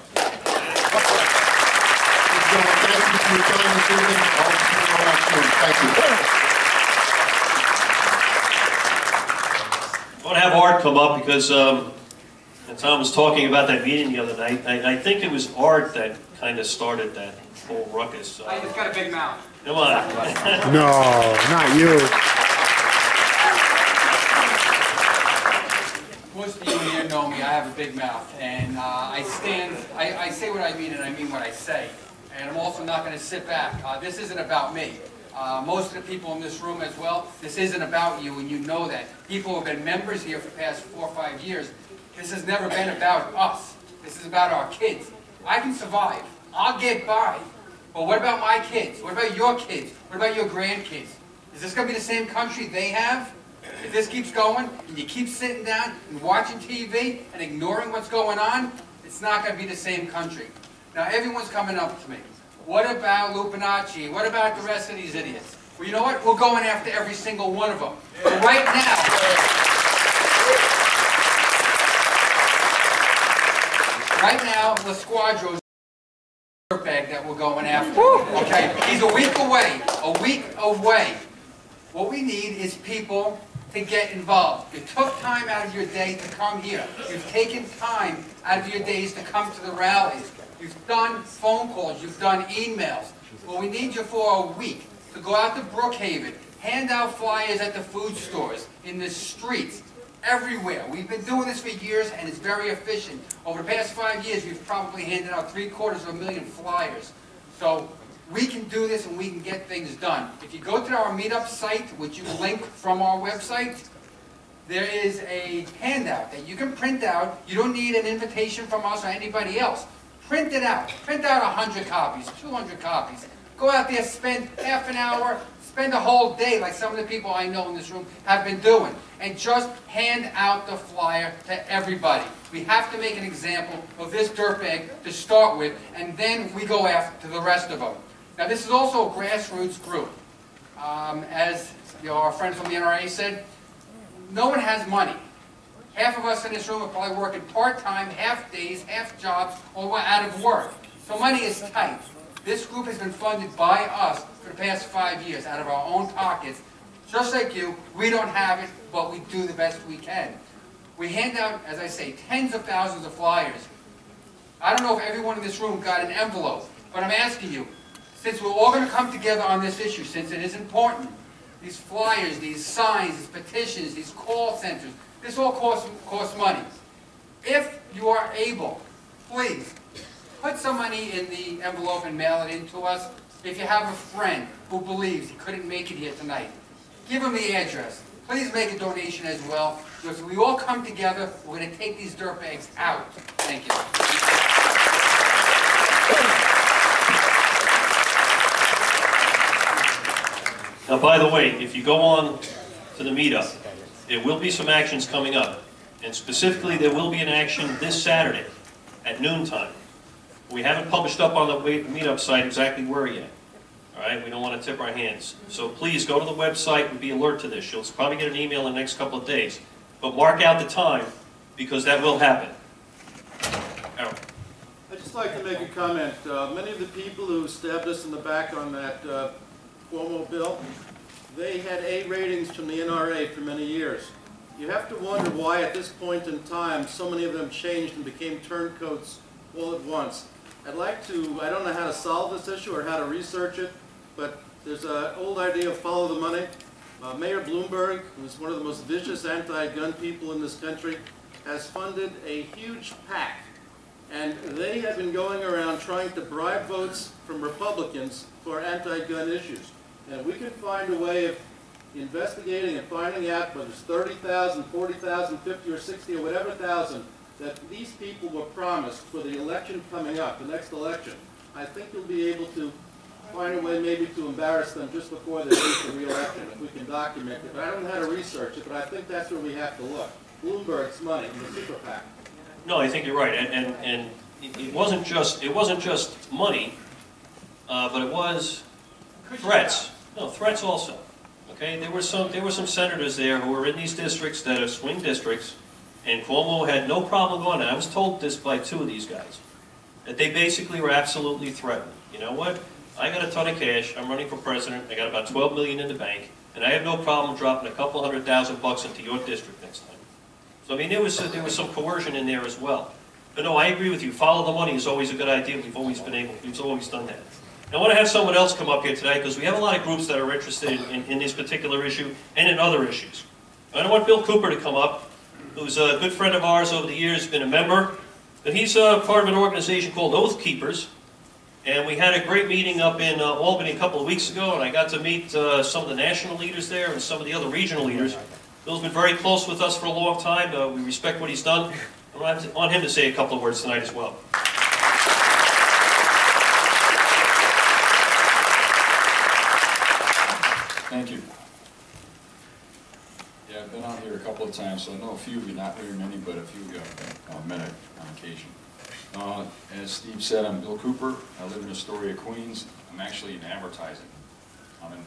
you. I want to have Art come up because Tom was talking about that meeting the other night. I think it was Art that kind of started that whole ruckus. I just got a big mouth. Come on. No, not you. Most of you in here know me. I have a big mouth, and I say what I mean, and I mean what I say. And I'm also not going to sit back. This isn't about me. Most of the people in this room as well, this isn't about you, and you know that. People who have been members here for the past 4 or 5 years, this has never been about us. This is about our kids. I can survive. I'll get by. But what about my kids? What about your kids? What about your grandkids? Is this going to be the same country they have? If this keeps going, and you keep sitting down and watching TV and ignoring what's going on, it's not going to be the same country. Now, everyone's coming up to me. What about Lupinacci? What about the rest of these idiots? Well, you know what? We're going after every single one of them. But right now, the Squadro's dirtbag that we're going after. Okay, he's a week away. A week away. What we need is people to get involved. You took time out of your day to come here. You've taken time out of your days to come to the rallies. You've done phone calls. You've done emails. Well, we need you for a week to go out to Brookhaven, hand out flyers at the food stores, in the streets, everywhere. We've been doing this for years, and it's very efficient. Over the past 5 years, we've probably handed out 750,000 flyers. So we can do this, and we can get things done. If you go to our meetup site, which you link from our website, there is a handout that you can print out. You don't need an invitation from us or anybody else. Print it out. Print out 100 copies, 200 copies. Go out there, spend half an hour, spend a whole day, like some of the people I know in this room have been doing, and just hand out the flyer to everybody. We have to make an example of this dirtbag to start with, and then we go after the rest of them. Now, this is also a grassroots group. As our friend from the NRA said, no one has money. Half of us in this room are probably working part-time, half days, half jobs, or we're out of work. So money is tight. This group has been funded by us for the past 5 years out of our own pockets. Just like you, we don't have it, but we do the best we can. We hand out, as I say, tens of thousands of flyers. I don't know if everyone in this room got an envelope, but I'm asking you, since we're all going to come together on this issue, since it is important, these flyers, these signs, these petitions, these call centers, this all costs money. If you are able, please, put some money in the envelope and mail it in to us. If you have a friend who believes he couldn't make it here tonight, give him the address. Please make a donation as well, because if we all come together, we're going to take these dirtbags out. Thank you. Now, by the way, if you go on to the meetup, there will be some actions coming up. And specifically, there will be an action this Saturday at noontime. We haven't published up on the meetup site exactly where yet. All right, we don't want to tip our hands. So please go to the website and be alert to this. You'll probably get an email in the next couple of days. But mark out the time, because that will happen. Aaron. I'd just like to make a comment. Many of the people who stabbed us in the back on that Cuomo bill, they had A ratings from the NRA for many years. You have to wonder why at this point in time so many of them changed and became turncoats all at once. I'd like to, I don't know how to solve this issue or how to research it, but there's an old idea of follow the money. Mayor Bloomberg, who's one of the most vicious anti-gun people in this country, has funded a huge PAC. And they have been going around trying to bribe votes from Republicans for anti-gun issues. And we can find a way of investigating and finding out whether it's 30,000, 40,000, 50 or 60 or whatever thousand that these people were promised for the election coming up, the next election. I think you'll be able to find a way maybe to embarrass them just before they face the re-election, if we can document it. But I don't know how to research it, but I think that's where we have to look. Bloomberg's money in the super PAC. No, I think you're right, and it wasn't just money, but it was threats. No, threats also. Okay, there were some senators there who were in these districts that are swing districts, and Cuomo had no problem going there. I was told this by two of these guys, that they basically were absolutely threatened. You know what? I got a ton of cash. I'm running for president. I got about $12 million in the bank, and I have no problem dropping a couple $100,000 into your district next time. So I mean, there was some coercion in there as well. But no, I agree with you. Follow the money is always a good idea. We've always done that. I want to have someone else come up here today because we have a lot of groups that are interested in this particular issue and in other issues. I want Bill Cooper to come up, who's a good friend of ours over the years, been a member. But he's part of an organization called Oath Keepers. And we had a great meeting up in Albany a couple of weeks ago, and I got to meet some of the national leaders there and some of the other regional leaders. Bill's been very close with us for a long time. We respect what he's done. I want him to say a couple of words tonight as well. Thank you. Yeah, I've been out here a couple of times, so I know a few of you, not very many, but a few of you I've met on occasion. As Steve said, I'm Bill Cooper. I live in Astoria, Queens. I'm actually in advertising. I'm an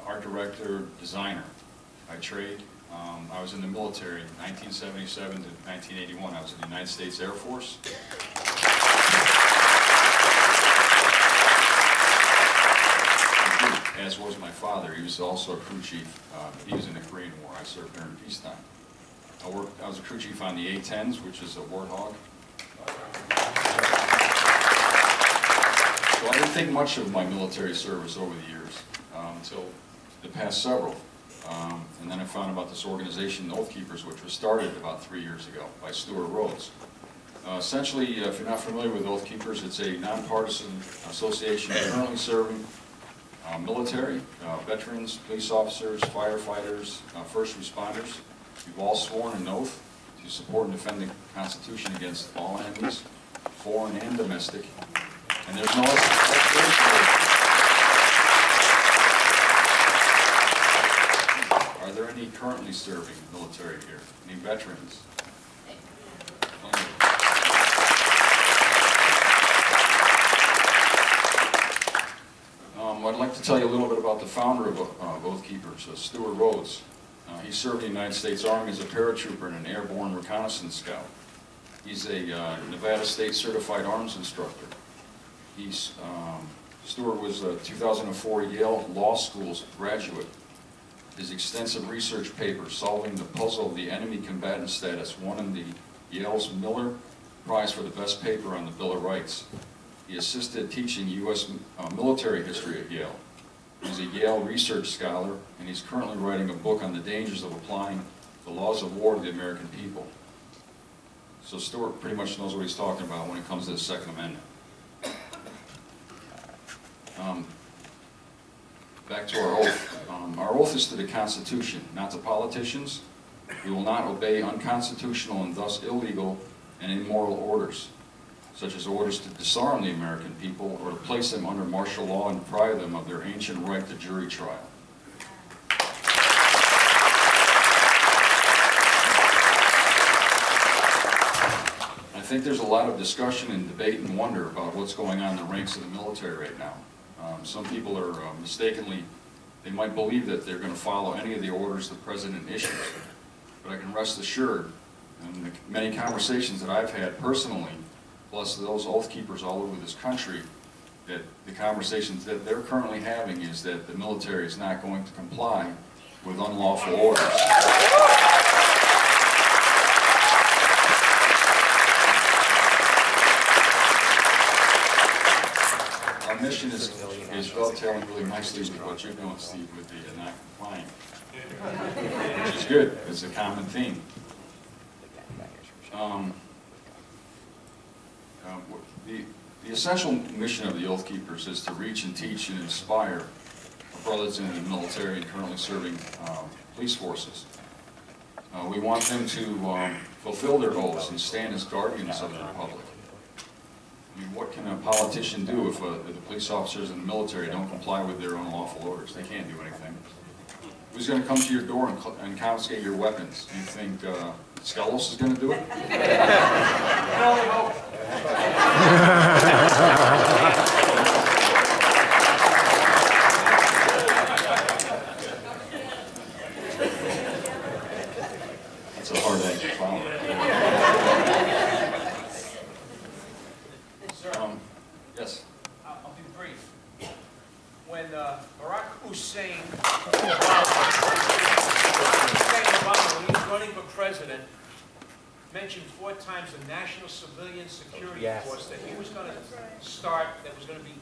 art director, designer by trade. I was in the military 1977 to 1981. I was in the United States Air Force. As was my father. He was also a crew chief. He was in the Korean War. I served during peacetime. I was a crew chief on the A-10s, which is a Warthog. So I didn't think much of my military service over the years until the past several. And then I found about this organization, Oath Keepers, which was started about 3 years ago by Stuart Rhodes. Essentially, if you're not familiar with Oath Keepers, it's a nonpartisan association currently serving military, veterans, police officers, firefighters, first responders. You've all sworn an oath to support and defend the Constitution against all enemies, foreign and domestic. And there's no expiration. Are there any currently serving military here? Any veterans? I'd like to tell you a little bit about the founder of Oath Keepers, Stuart Rhodes. He served in the United States Army as a paratrooper and an airborne reconnaissance scout. He's a Nevada State certified arms instructor. Stuart was a 2004 Yale Law School's graduate. His extensive research paper, Solving the Puzzle of the Enemy Combatant Status, won him the Yale's Miller Prize for the best paper on the Bill of Rights. He assisted teaching U.S. Military history at Yale. He's a Yale research scholar, and he's currently writing a book on the dangers of applying the laws of war to the American people. So Stuart pretty much knows what he's talking about when it comes to the Second Amendment. Back to our oath. Our oath is to the Constitution, not to politicians. We will not obey unconstitutional and thus illegal and immoral orders, such as orders to disarm the American people or to place them under martial law and deprive them of their ancient right to jury trial. I think there's a lot of discussion and debate and wonder about what's going on in the ranks of the military right now. Some people are mistakenly, they might believe that they're going to follow any of the orders the President issues. But I can rest assured, in the many conversations that I've had personally, plus those oath keepers all over this country, that the conversations that they're currently having is that the military is not going to comply with unlawful orders. Our mission is dovetailing really nicely with what you're doing, Steve, with the not complying, which is good. It's a common theme. The essential mission of the Oath Keepers is to reach and teach and inspire our brothers in the military and currently serving police forces. We want them to fulfill their oaths and stand as guardians of the Republic. I mean, what can a politician do if the police officers in the military don't comply with their own lawful orders? They can't do anything. Who's going to come to your door and confiscate your weapons? Do you think Skelos is going to do it? That's a hard act to follow. Yes? I'll be brief. When Barack Hussein Obama, when he was running for president, mentioned 4 times the National Civilian Security Force that he was going to start, that was going to be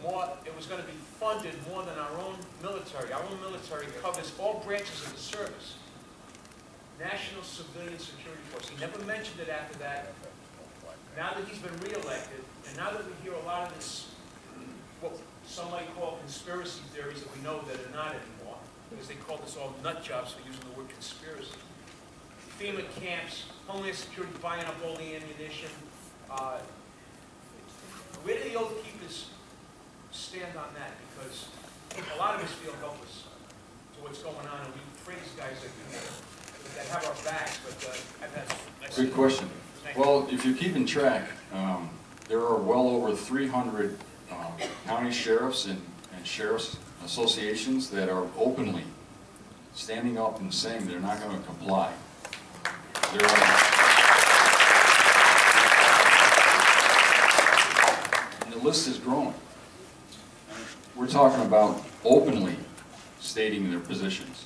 more, it was going to be funded more than our own military. Our own military covers all branches of the service. National Civilian Security Force. He never mentioned it after that. Now that he's been reelected, and now that we hear a lot of this, what some might call conspiracy theories that we know that are not anymore, because they call this all nut jobs for using the word conspiracy. FEMA camps, Homeland Security buying up all the ammunition. Where do the Oath Keepers stand on that? Because a lot of us feel helpless to what's going on, and we praise guys that have our backs, but I've had... Good question. Well, if you're keeping track, there are well over 300 county sheriffs and sheriffs associations that are openly standing up and saying they're not going to comply. And the list is growing. We're talking about openly stating their positions.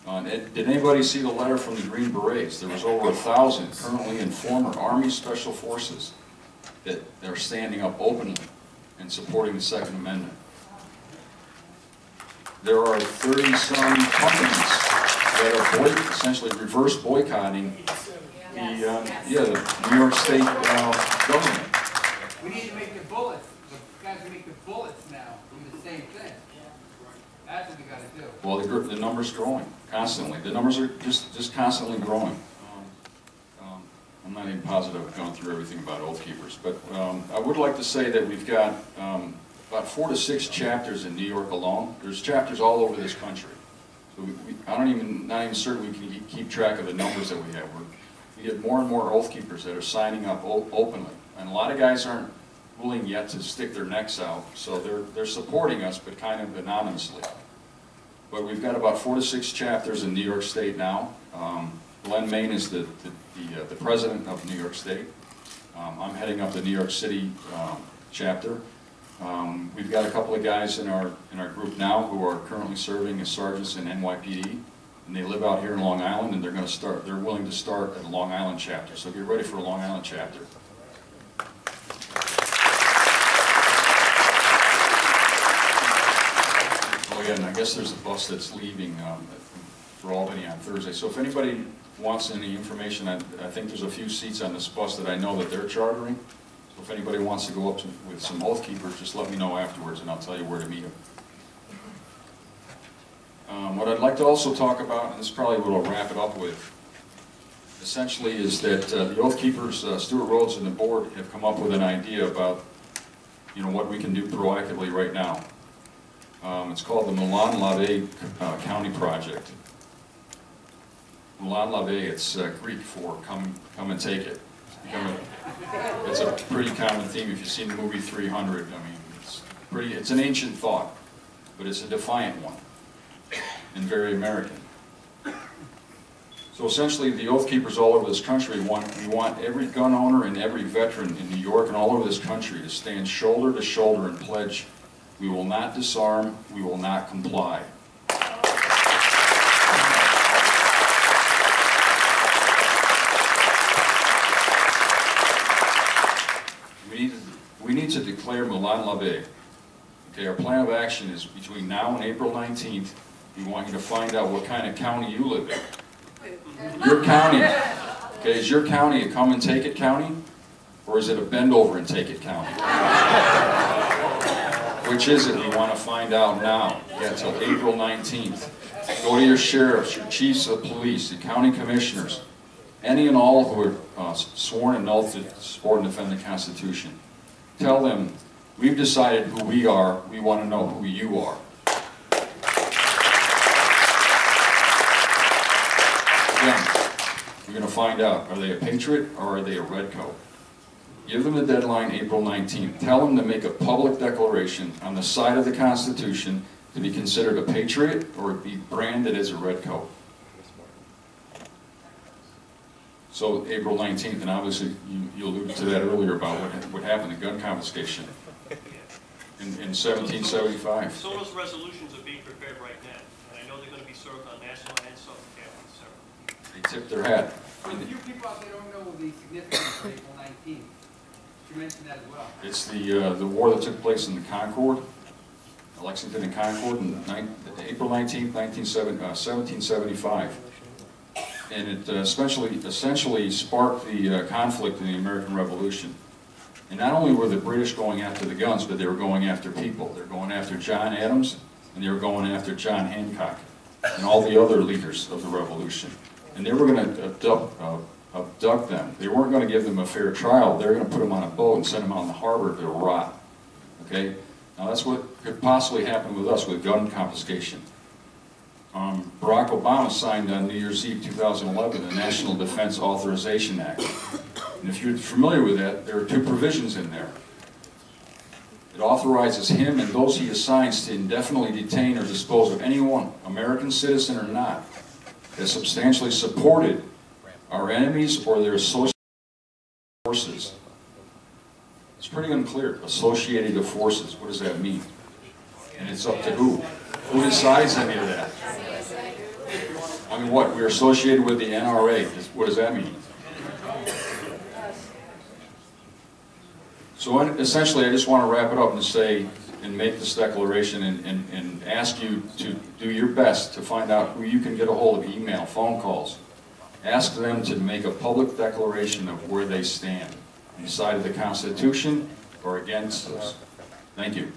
Did anybody see the letter from the Green Berets? There was over 1,000 currently and former Army Special Forces that are standing up openly and supporting the Second Amendment. There are 30-some companies that are essentially reverse boycotting the New York State government. We need to make the bullets. The guys who make the bullets now do the same thing. That's what we got to do. Well, the number's growing constantly. The numbers are just constantly growing. I'm not even positive I've gone through everything about Oath Keepers, but I would like to say that we've got about 4 to 6 chapters in New York alone. There's chapters all over this country. So not even certain we can keep track of the numbers that we have. We get more and more Oath Keepers that are signing up openly, and a lot of guys aren't willing yet to stick their necks out, so they're supporting us, but kind of anonymously. But we've got about 4 to 6 chapters in New York State now. Glenn Main is the president of New York State. I'm heading up the New York City chapter. We've got a couple of guys in our group now who are currently serving as sergeants in NYPD, and they live out here in Long Island, and they're willing to start at a Long Island chapter. So get ready for a Long Island chapter. guess there's a bus that's leaving for Albany on Thursday. So if anybody wants any information, I think there's a few seats on this bus that I know that they're chartering. So if anybody wants to go up with some Oath Keepers, just let me know afterwards and I'll tell you where to meet them. What I'd like to also talk about, and this is probably what I'll wrap it up with, essentially is that the Oath Keepers, Stuart Rhodes and the board have come up with an idea about, you know, what we can do proactively right now. It's called the unalienable County Project. Unalienable, it's Greek for come and take it. It's a pretty common theme if you've seen the movie 300. I mean, it's an ancient thought, but it's a defiant one and very American. So essentially, the Oath Keepers all over this country we want every gun owner and every veteran in New York and all over this country to stand shoulder to shoulder and pledge, we will not disarm, we will not comply. We need to declare unalienable. Okay, our plan of action is between now and April 19th, we want you to find out what kind of county you live in. Your county, okay, is your county a come and take it county? Or is it a bend over and take it county? Which is it? We want to find out now. You got till April 19th. Go to your sheriffs, your chiefs of police, the county commissioners, any and all who are sworn an oath to support and defend the Constitution. Tell them, we've decided who we are, we want to know who you are. Again, we're going to find out, are they a patriot or are they a redcoat? Give them the deadline, April 19th. Tell them to make a public declaration on the side of the Constitution to be considered a patriot or be branded as a redcoat. So April 19th, and obviously you alluded to that earlier about what happened, the gun confiscation in 1775. So those resolutions are being prepared right now, and I know they're going to be served on national and Southern California. They tipped their hat. For a few people out there don't know the significance of April 19th. You mentioned that as well. It's the war that took place in the Concord, Lexington and Concord, on April 19th, 1775. And it essentially sparked the conflict in the American Revolution. And not only were the British going after the guns, but they were going after people. They were going after John Adams, and they were going after John Hancock, and all the other leaders of the Revolution. And they were going to abduct them. They weren't going to give them a fair trial. They were going to put them on a boat and send them out in the harbor to rot. Okay? Now that's what could possibly happen with us with gun confiscation. Barack Obama signed on New Year's Eve 2011 the National Defense Authorization Act. And if you're familiar with that, there are two provisions in there. It authorizes him and those he assigns to indefinitely detain or dispose of anyone, American citizen or not, that substantially supported our enemies or their associated forces. It's pretty unclear. Associated forces, what does that mean? And it's up to who? Who decides any of that? I mean, what? We're associated with the NRA. What does that mean? So essentially, I just want to wrap it up and say, and make this declaration and ask you to do your best to find out who you can get a hold of, email, phone calls. Ask them to make a public declaration of where they stand, on the side of the Constitution or against us. Thank you.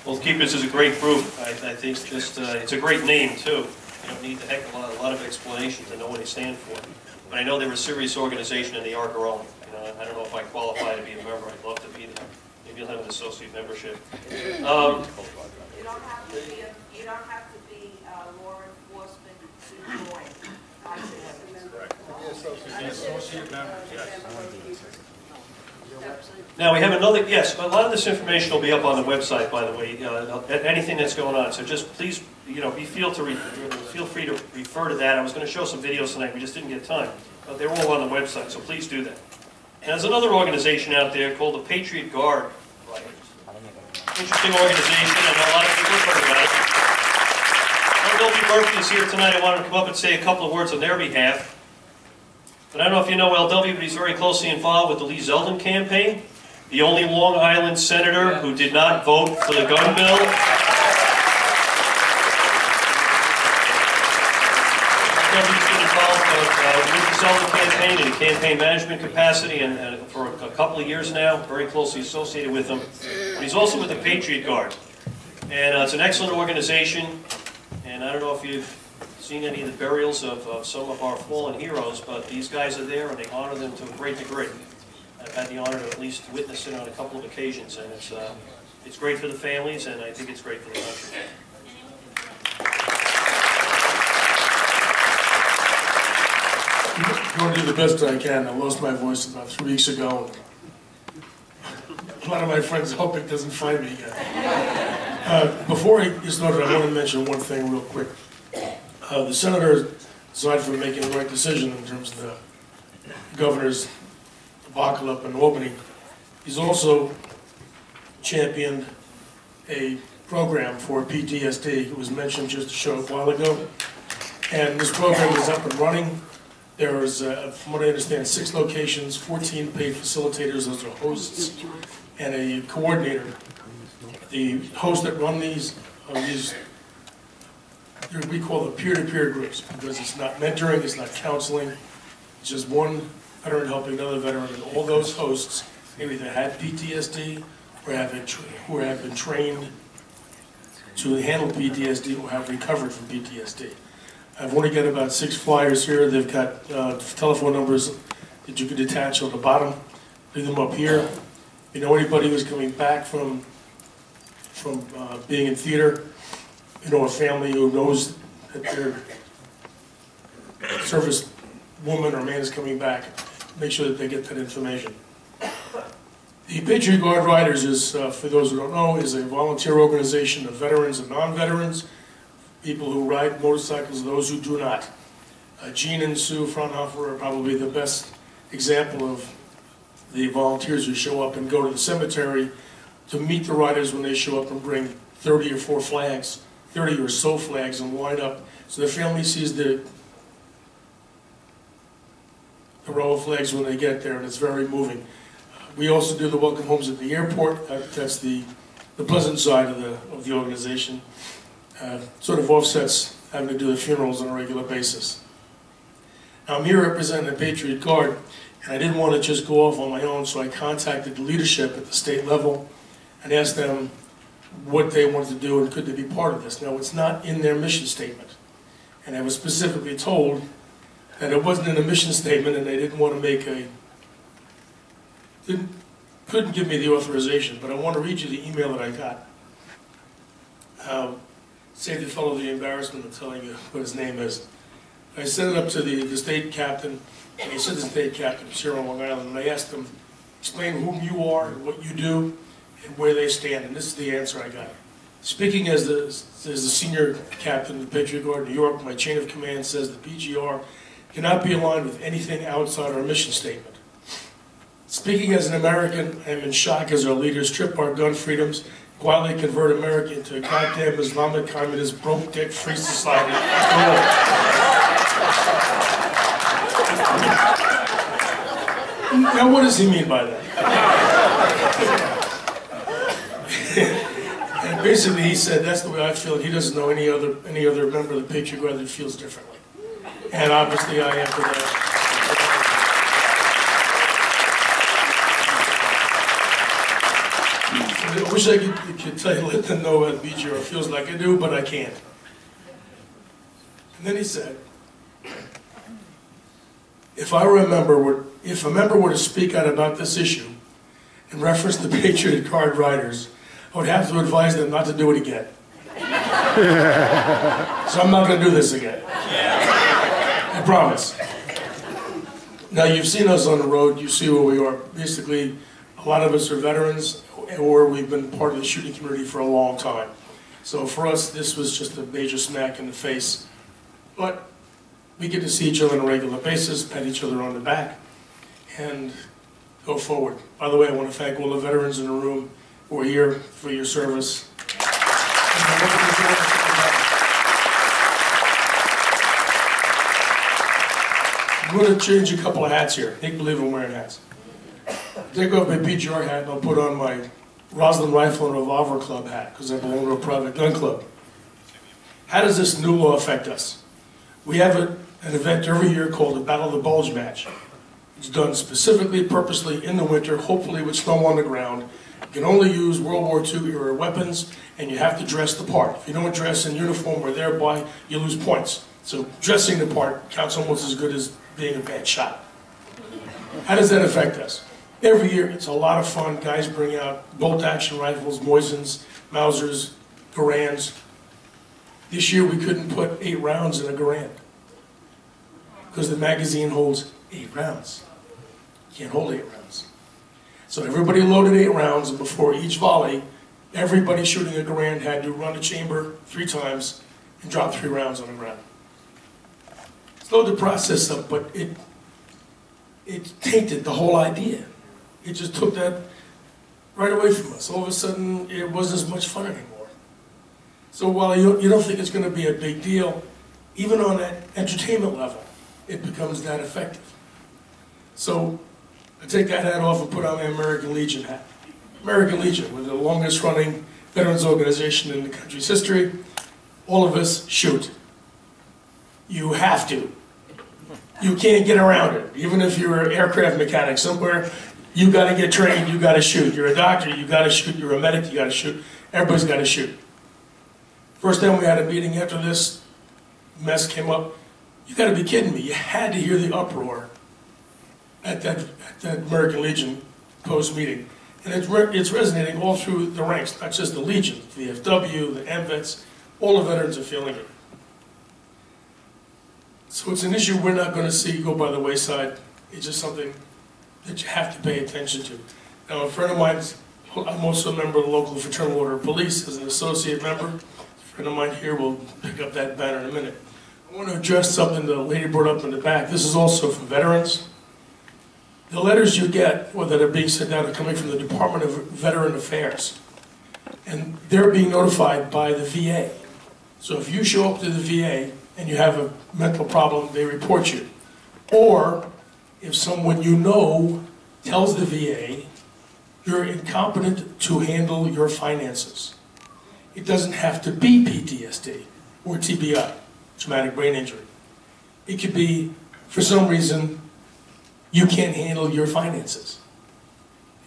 Oath Keepers is a great group. I think just it's a great name too. You don't need a lot of explanation to know what they stand for. But I know they're a serious organization and they are growing. You know, I don't know if I qualify to be a member. I'd love to be there. Maybe you'll have an associate membership. You don't have to be law enforcement to join. I just associate member. Now we have another, yes, a lot of this information will be up on the website, by the way, anything that's going on. So just please, you know, feel free to refer to that. I was going to show some videos tonight, we just didn't get time. But they're all on the website, so please do that. And there's another organization out there called the Patriot Guard Riders. Interesting organization, I know a lot of people have heard about it. Bill Murphy is here tonight. I wanted to come up and say a couple of words on their behalf. But I don't know if you know LW, but he's very closely involved with the Lee Zeldin campaign, the only Long Island senator who did not vote for the gun bill. LW's been involved with the Zeldin campaign in a campaign management capacity and for a couple of years now, very closely associated with them. But he's also with the Patriot Guard. And it's an excellent organization, and I don't know if you've seen any of the burials of some of our fallen heroes, but these guys are there and they honor them to a great degree. I've had the honor to at least witness it on a couple of occasions, and it's great for the families, and I think it's great for the country. I'm going to do the best I can. I lost my voice about 3 weeks ago. A lot of my friends hope it doesn't find me again. Before I get started, I want to mention one thing real quick. The senator, aside from making the right decision in terms of the governor's debacle up in Albany, he's also championed a program for PTSD. It was mentioned just a short while ago. And this program is up and running. There is, from what I understand, 6 locations, 14 paid facilitators, those are hosts, and a coordinator. The hosts that run these we call them peer-to-peer groups, because it's not mentoring, it's not counseling, it's just one veteran helping another veteran, and all those hosts either had PTSD or have been trained to handle PTSD or have recovered from PTSD. I've only got about 6 flyers here. They've got telephone numbers that you can attach on the bottom. Leave them up here. If you know anybody who's coming back from being in theater, you know a family who knows that their service woman or man is coming back, make sure that they get that information. The Patriot Guard Riders is, for those who don't know, is a volunteer organization of veterans and non-veterans, people who ride motorcycles, those who do not. Gene and Sue Fraunhofer are probably the best example of the volunteers who show up and go to the cemetery to meet the riders when they show up and bring 30 or 4 flags, 30 or so flags, and line up so the family sees the row of flags when they get there, and it's very moving. We also do the welcome homes at the airport. That's the pleasant side of the organization. Sort of offsets having to do the funerals on a regular basis. Now I'm here representing the Patriot Guard, and I didn't want to just go off on my own, so I contacted the leadership at the state level and asked them what they wanted to do and could they be part of this. Now it's not in their mission statement, and I was specifically told that it wasn't in the mission statement and they didn't want to make couldn't give me the authorization, but I want to read you the email that I got. Save the fellow the embarrassment of telling you what his name is. I sent it up to the state captain, and he said the state captain was here on Long Island, and I asked him, explain who you are, and what you do, and where they stand, and this is the answer I got. Speaking as the senior captain of the Patriot Guard New York, my chain of command says the PGR cannot be aligned with anything outside our mission statement. Speaking as an American, I am in shock as our leaders strip our gun freedoms, quietly convert America into a goddamn Islamic communist broke dick free society. Now what does he mean by that? And basically he said that's the way I feel, and he doesn't know any other member of the Patriot Guard that feels differently. And obviously I am for that. I wish I could tell you, let them know what BGR feels like I do, but I can't. And then he said, if a member were to speak out about this issue in reference to Patriot Guard Riders, I would have to advise them not to do it again. So I'm not going to do this again. I promise. Now you've seen us on the road, you see where we are. Basically, a lot of us are veterans, or we've been part of the shooting community for a long time. So for us, this was just a major smack in the face. But we get to see each other on a regular basis, pat each other on the back, and go forward. By the way, I want to thank all the veterans in the room who are here for your service. I'm going to change a couple of hats here. Make believe I'm wearing hats. Take off my PGR hat and I'll put on my Roslyn Rifle and Revolver Club hat because I belong to a private gun club. How does this new law affect us? We have an event every year called the Battle of the Bulge Match. It's done specifically, purposely in the winter, hopefully with snow on the ground. You can only use World War II era weapons, and you have to dress the part. If you don't dress in uniform or thereby, you lose points. So dressing the part counts almost as good as being a bad shot. How does that affect us? Every year, it's a lot of fun. Guys bring out bolt-action rifles, Moisans, Mausers, Garands. This year, we couldn't put 8 rounds in a Garand because the magazine holds 8 rounds. You can't hold 8 rounds. So everybody loaded 8 rounds, and before each volley, everybody shooting a Garand had to run the chamber 3 times and drop 3 rounds on the ground. Slowed the process up, but it tainted the whole idea. It just took that right away from us. All of a sudden, it wasn't as much fun anymore. So while you don't think it's going to be a big deal, even on that entertainment level, it becomes that effective. So I take that hat off and put on my American Legion hat. American Legion, we're the longest running veterans organization in the country's history. All of us shoot. You have to. You can't get around it. Even if you're an aircraft mechanic somewhere, you got to get trained, you got to shoot. You're a doctor, you got to shoot. You're a medic, you got to shoot. Everybody's got to shoot. First time we had a meeting after this mess came up, you got to be kidding me. You had to hear the uproar at that American Legion post-meeting. And it's resonating all through the ranks, not just the Legion, the VFW, the MVETs, all the veterans are feeling it. So it's an issue we're not going to see go by the wayside. It's just something that you have to pay attention to. Now, a friend of mine, I'm also a member of the local Fraternal Order of Police as an associate member. A friend of mine here will pick up that banner in a minute. I want to address something the lady brought up in the back. This is also for veterans. The letters you get, or that are being sent out, are coming from the Department of Veteran Affairs. And they're being notified by the VA. So if you show up to the VA and you have a mental problem, they report you. Or if someone you know tells the VA you're incompetent to handle your finances. It doesn't have to be PTSD or TBI, traumatic brain injury. It could be, for some reason, you can't handle your finances.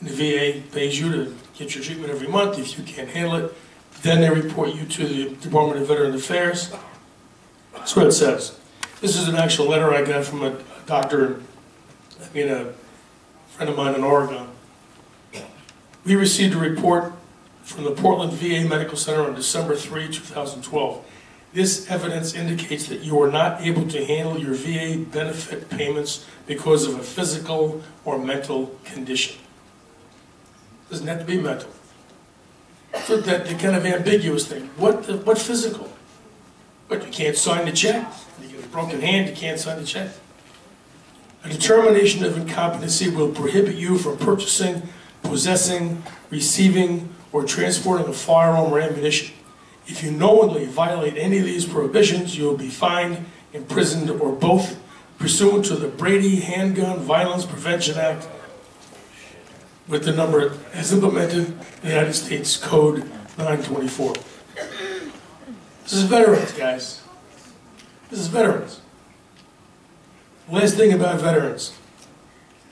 And the VA pays you to get your treatment every month. If you can't handle it, then they report you to the Department of Veteran Affairs. That's what it says. This is an actual letter I got from a doctor, a friend of mine in Oregon. We received a report from the Portland VA Medical Center on December 3, 2012. This evidence indicates that you are not able to handle your VA benefit payments because of a physical or mental condition. It doesn't have to be mental. So that the kind of ambiguous thing. What physical? But you can't sign the check. You get a broken hand, you can't sign the check. A determination of incompetency will prohibit you from purchasing, possessing, receiving, or transporting a firearm or ammunition. If you knowingly violate any of these prohibitions, you will be fined, imprisoned, or both, pursuant to the Brady Handgun Violence Prevention Act, with the number as implemented in the United States Code 924. This is veterans, guys. This is veterans. Last thing about veterans.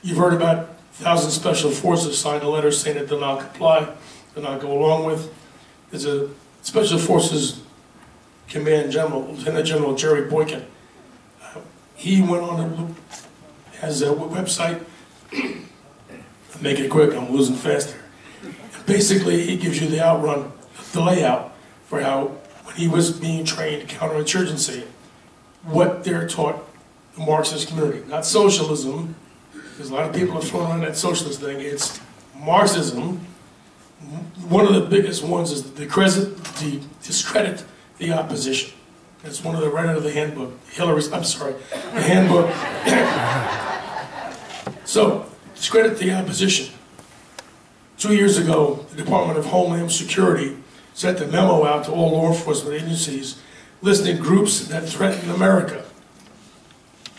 You've heard about 1,000 Special Forces signed a letter saying that they'll not comply, they'll not go along with. There's a Special Forces Command General, Lieutenant General Jerry Boykin. He went on and has a website. I'm making it quick, I'm losing fast here. Basically, he gives you the outrun, the layout for how, when he was being trained counterinsurgency, what they're taught the Marxist community. Not socialism, because a lot of people are throwing around that socialist thing. It's Marxism. One of the biggest ones is the discredit the opposition. It's one of the right out of the handbook. The handbook. So, discredit the opposition. 2 years ago, the Department of Homeland Security sent a memo out to all law enforcement agencies listing groups that threaten America.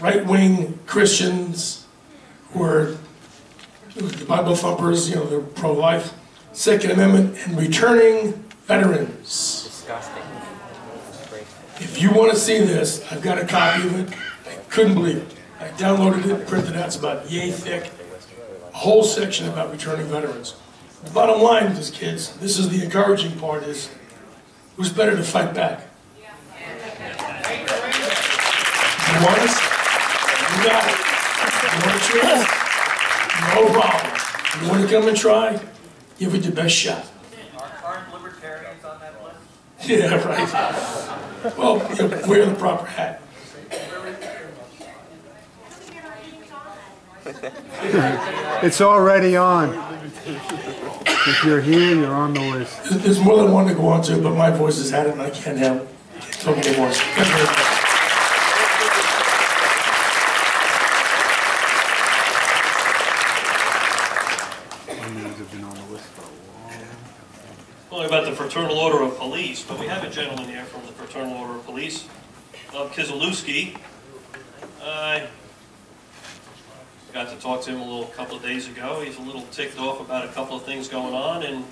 right-wing Christians who are the Bible thumpers, you know, they're pro-life, Second Amendment, and returning veterans. Disgusting. If you want to see this, I've got a copy of it. I couldn't believe it. I downloaded it, printed it out. It's about yay thick. A whole section about returning veterans. The bottom line is, kids, this is the encouraging part, is who's better to fight back? You want us? You got it. You want a chance? No problem. You want to come and try? Give it your best shot. Are current libertarians on that list? Yeah, right. Well, you know, wear the proper hat. It's already on. If you're here, you're on the list. There's more than one to go on to, but my voice has had it and I can't help it. So many voices. Thank you very much. Have been on the list for a while. Only about the Fraternal Order of Police, but we have a gentleman here from the Fraternal Order of Police, Kizelewski. I got to talk to him a couple of days ago. He's a little ticked off about a couple of things going on, and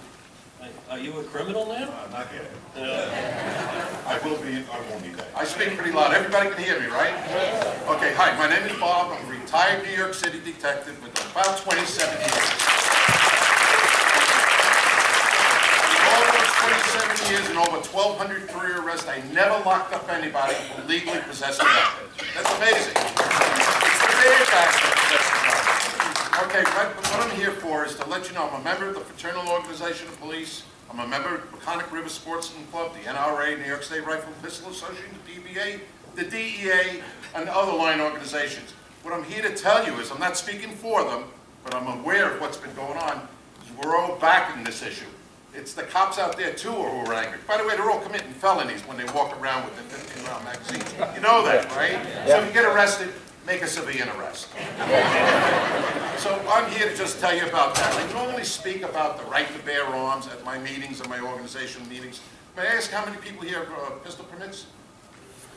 are you a criminal now? Not yet. I will be, I won't be that. I speak pretty loud. Everybody can hear me, right? Okay, hi, my name is Bob. I'm a retired New York City detective with about 27 years. In all those 27 years and over 1,200 career arrests, I never locked up anybody who legally possessed a weapon. That's amazing. It's the bad guys that possess the weapon. Okay, what I'm here for is to let you know I'm a member of the Fraternal Organization of Police. I'm a member of the Peconic River Sportsman Club, the NRA, New York State Rifle and Pistol Association, the DBA, the DEA, and other line organizations. What I'm here to tell you is I'm not speaking for them, but I'm aware of what's been going on. We're all backing this issue. It's the cops out there, too, who are angry. By the way, they're all committing felonies when they walk around with their 15-round magazines. You know that, right? So if you get arrested, make a civilian arrest. So I'm here to just tell you about that. I normally speak about the right to bear arms at my meetings and my organizational meetings. May I ask how many people here have pistol permits?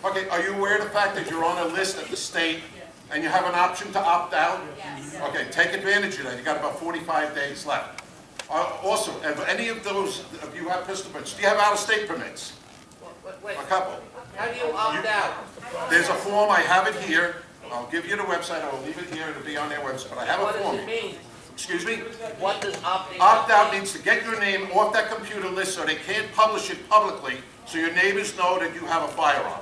Okay, are you aware of the fact that you're on a list at the state and you have an option to opt out? Yes. Okay, take advantage of that. You got about 45 days left. Also, if any of those of you have pistol permits, do you have out-of-state permits? Wait. A couple. How do you opt out? There's a form, I have it here. I'll give you the website, I will leave it here, it'll be on their website, but I have a form. What does it mean? Excuse me? What does opting out Opt out means to get your name off that computer list so they can't publish it publicly, so your neighbors know that you have a firearm,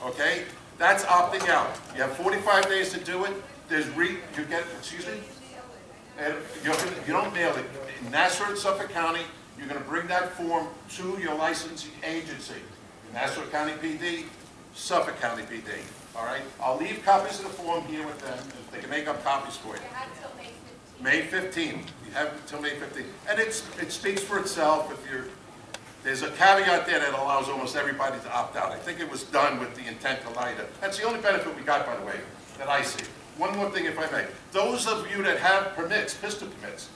okay? That's opting out. You have 45 days to do it. Excuse me? And you don't mail it. In Nassau and Suffolk County, you're going to bring that form to your licensing agency. Nassau County PD, Suffolk County PD. All right? I'll leave copies of the form here with them. They can make up copies for you. May 15th. You have until May 15th. And it speaks for itself. There's a caveat there that allows almost everybody to opt out. I think it was done with the intent to lie to. That's the only benefit we got, by the way, that I see. One more thing, if I may. Those of you that have permits, pistol permits,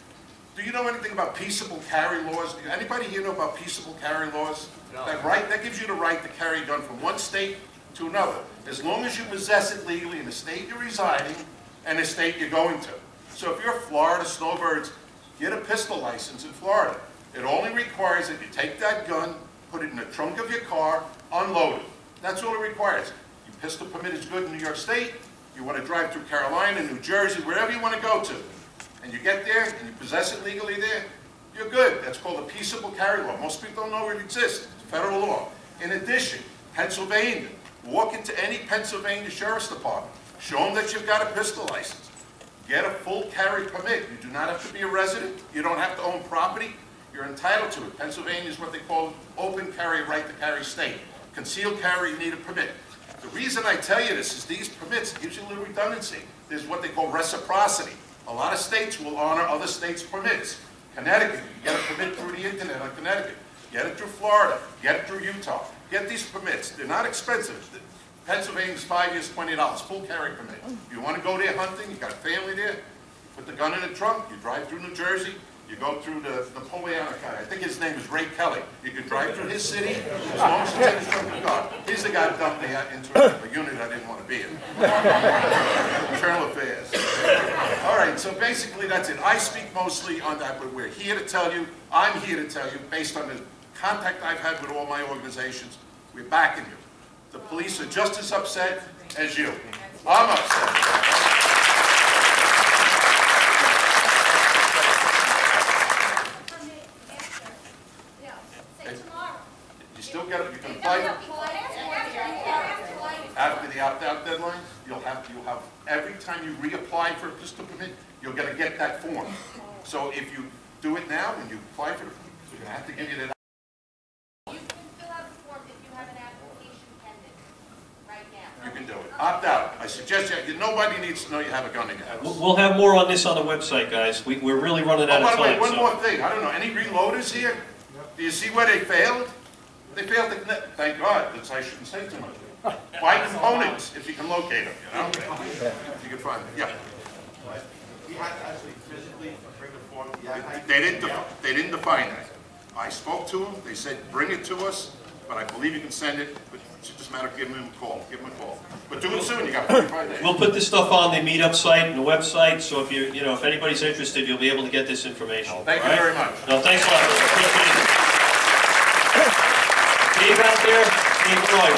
do you know anything about peaceable carry laws? Anybody here know about peaceable carry laws? No. That gives you the right to carry a gun from one state to another, as long as you possess it legally in the state you're residing and the state you're going to. So if you're Florida snowbirds, get a pistol license in Florida. It only requires that you take that gun, put it in the trunk of your car, unload it. That's all it requires. Your pistol permit is good in New York State. You want to drive through Carolina, New Jersey, wherever you want to go to, and you get there and you possess it legally there, you're good. That's called a peaceable carry law. Most people don't know it exists. It's federal law. In addition, Pennsylvania. Walk into any Pennsylvania Sheriff's Department. Show them that you've got a pistol license. Get a full carry permit. You do not have to be a resident. You don't have to own property. You're entitled to it. Pennsylvania is what they call open carry, right to carry state. Concealed carry, you need a permit. The reason I tell you this is these permits, it gives you a little redundancy. There's what they call reciprocity. A lot of states will honor other states' permits. Connecticut, you get a permit through the internet on Connecticut. Get it through Florida. Get it through Utah. Get these permits. They're not expensive. Pennsylvania's 5 years, $20, full carry permit. If you want to go there hunting, you got a family there, put the gun in the trunk, you drive through New Jersey, you go through the Napoleonic guy. I think his name is Ray Kelly. You can drive through his city as long as you take his trunk of car. He's the guy who dumped me into a unit I didn't want to be in. Internal Affairs. All right, so basically that's it. I speak mostly on that, but we're here to tell you, I'm here to tell you, based on the contact I've had with all my organizations, we're backing you. The police are just as upset as you. I'm upset. Still get it, you can apply after the opt-out deadline. You'll have every time you reapply for a pistol permit, you're going to get that form. So if you do it now and you apply for it, you're going to have to give you that. You can fill out the form if you have an application pending right now. You can do it. Opt out. I suggest you. Nobody needs to know you have a gun in your house. We'll have more on this on the website, guys. We're really running out of time. By the way, one more thing. I don't know. Any reloaders here? Do you see where they failed? They failed to connect. Thank God. I shouldn't say too much. Buy components if you can locate them. You know, if you can find them. Yeah. He had to actually physically bring the form. They didn't define that. I spoke to them. They said bring it to us, but I believe you can send it. But it's just a matter of giving them a call. Give them a call. But do it soon. You got 45 days. We'll put this stuff on the meetup site and the website. So if if anybody's interested, you'll be able to get this information. Thank you very much. No, thanks a lot. Appreciate it. Gabe out there? Gabe Roy.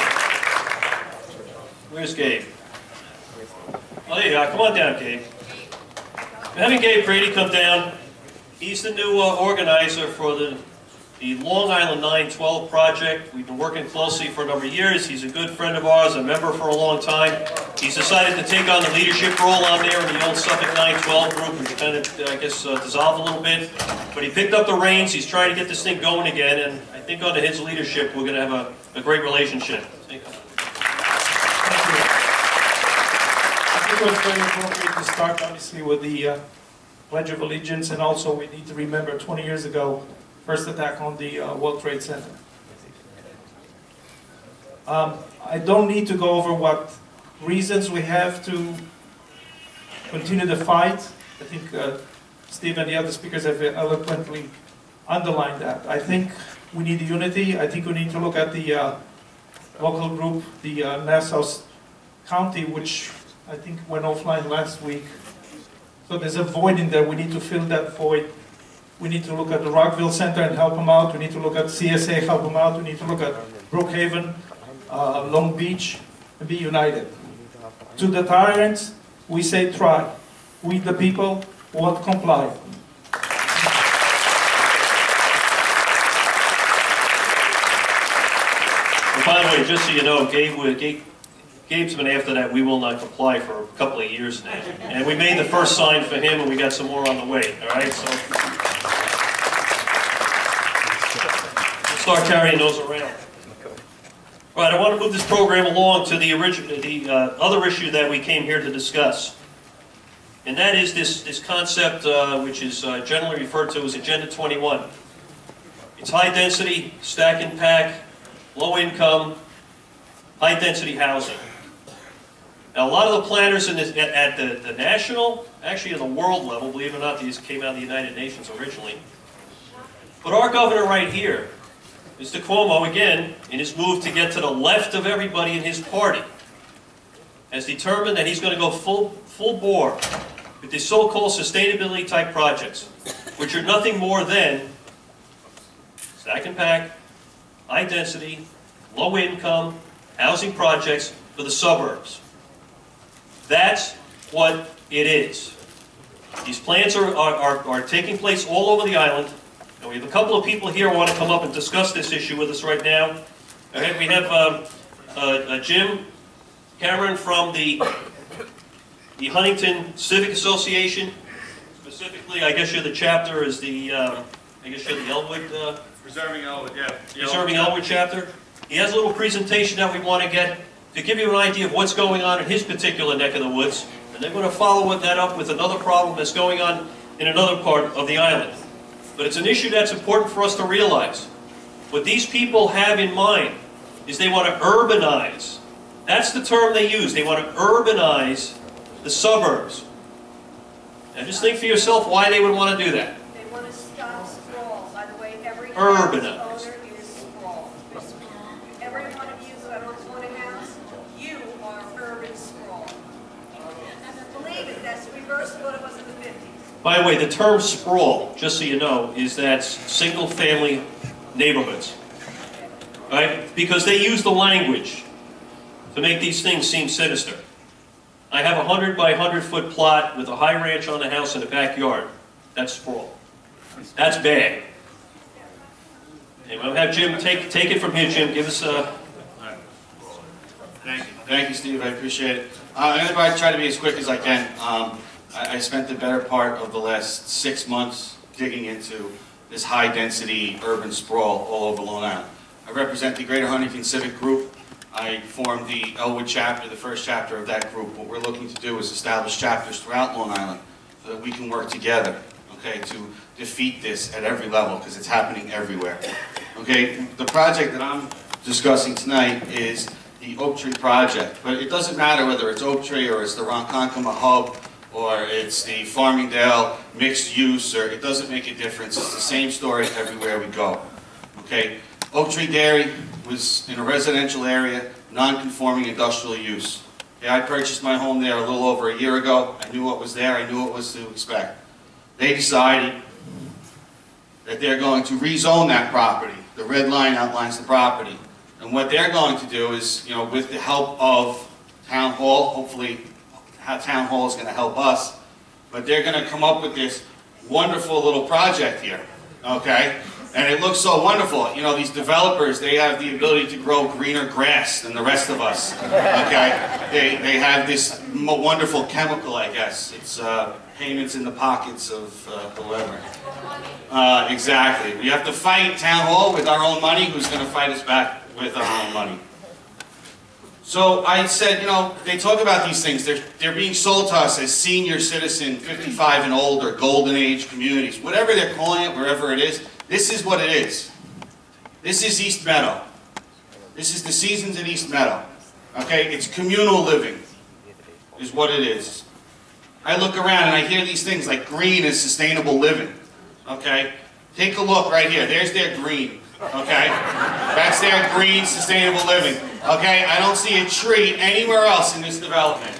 Where's Gabe? Oh, there you are. Come on down, Gabe. We're having Gabe Brady come down. He's the new organizer for the Long Island 912 project. We've been working closely for a number of years. He's a good friend of ours, a member for a long time. He's decided to take on the leadership role on there in the old Suffolk 912 group, which kind of, I guess, dissolved a little bit. But he picked up the reins. He's trying to get this thing going again, and I think under his leadership, we're going to have a great relationship. Thank you. I think it was very appropriate to start, obviously, with the Pledge of Allegiance, and also we need to remember 20 years ago, first attack on the World Trade Center. I don't need to go over what reasons we have to continue the fight. I think Steve and the other speakers have eloquently underlined that. I think we need unity. I think we need to look at the local group, the Nassau County, which I think went offline last week. So there's a void in there. We need to fill that void. We need to look at the Rockville Center and help them out. We need to look at CSA, help them out. We need to look at Brookhaven, Long Beach, and be united. To the tyrants, we say try. We, the people, won't comply. And by the way, just so you know, Gabe's been after that "We Will Not Comply" for a couple of years now. And we made the first sign for him, and we got some more on the way, all right? So we'll start carrying those around. All right, I want to move this program along to the other issue that we came here to discuss. And that is this concept, which is generally referred to as Agenda 21. It's high density, stack and pack, low income, high density housing. Now, a lot of the planners at the national, actually at the world level, believe it or not, these came out of the United Nations originally. But our governor right here, Mr. Cuomo, again, in his move to get to the left of everybody in his party, has determined that he's going to go full bore with these so-called sustainability type projects, which are nothing more than stack and pack, high density, low income, housing projects for the suburbs. That's what it is. These plans are taking place all over the island, and we have a couple of people here who want to come up and discuss this issue with us right now. Okay, we have Jim Cameron from the Huntington Civic Association. Specifically, I guess you're the chapter is the, I guess you're the Elwood. Preserving Elwood, yeah. Preserving Elwood chapter. He has a little presentation that we want to get to give you an idea of what's going on in his particular neck of the woods. And they're going to follow that up with another problem that's going on in another part of the island. But it's an issue that's important for us to realize. What these people have in mind is they want to urbanize. That's the term they use. They want to urbanize the suburbs. Now just think for yourself why they would want to do that. They want to stop sprawl. By the way, every Urbanize. house owner is sprawl. Every one of you that owns one house, you are urban sprawl. reverse of what it was in the 50s. By the way, the term sprawl, just so you know, is that single-family neighborhoods, right? Because they use the language to make these things seem sinister. I have a 100 by 100 foot plot with a high ranch on the house and a backyard. That's sprawl. That's bad. Anyway, I'll have Jim take it from here. Jim, give us a. Thank you, Steve. I appreciate it. I'm going to try to be as quick as I can. I spent the better part of the last 6 months digging into this high-density urban sprawl all over Long Island. I represent the Greater Huntington Civic Group. I formed the Elwood chapter, the first chapter of that group. What we're looking to do is establish chapters throughout Long Island so that we can work together, okay, to defeat this at every level, because it's happening everywhere. Okay, the project that I'm discussing tonight is the Oak Tree Project, but it doesn't matter whether it's Oak Tree or it's the Ronkonkoma Hub or it's the Farmingdale mixed use, or it doesn't make a difference. It's the same story everywhere we go. Okay, Oak Tree Dairy was in a residential area, non-conforming industrial use. Okay, I purchased my home there a little over a year ago. I knew what was there. I knew what was to expect. They decided that they're going to rezone that property. The red line outlines the property. And what they're going to do is, with the help of Town Hall, hopefully Town Hall is going to help us, but they're going to come up with this wonderful little project here, okay? And it looks so wonderful. These developers, they have the ability to grow greener grass than the rest of us, okay? They have this wonderful chemical, I guess. It's payments in the pockets of whoever. Exactly. We have to fight Town Hall with our own money. Who's going to fight us back with our own money? So I said, they talk about these things. They're being sold to us as senior citizen, 55 and older, golden age communities. Whatever they're calling it, wherever it is, this is what it is. This is East Meadow. This is the Seasons in East Meadow. Okay? It's communal living is what it is. I look around and I hear these things like green is sustainable living. Okay? Take a look right here. There's their green. Okay? That's their green sustainable living. Okay? I don't see a tree anywhere else in this development.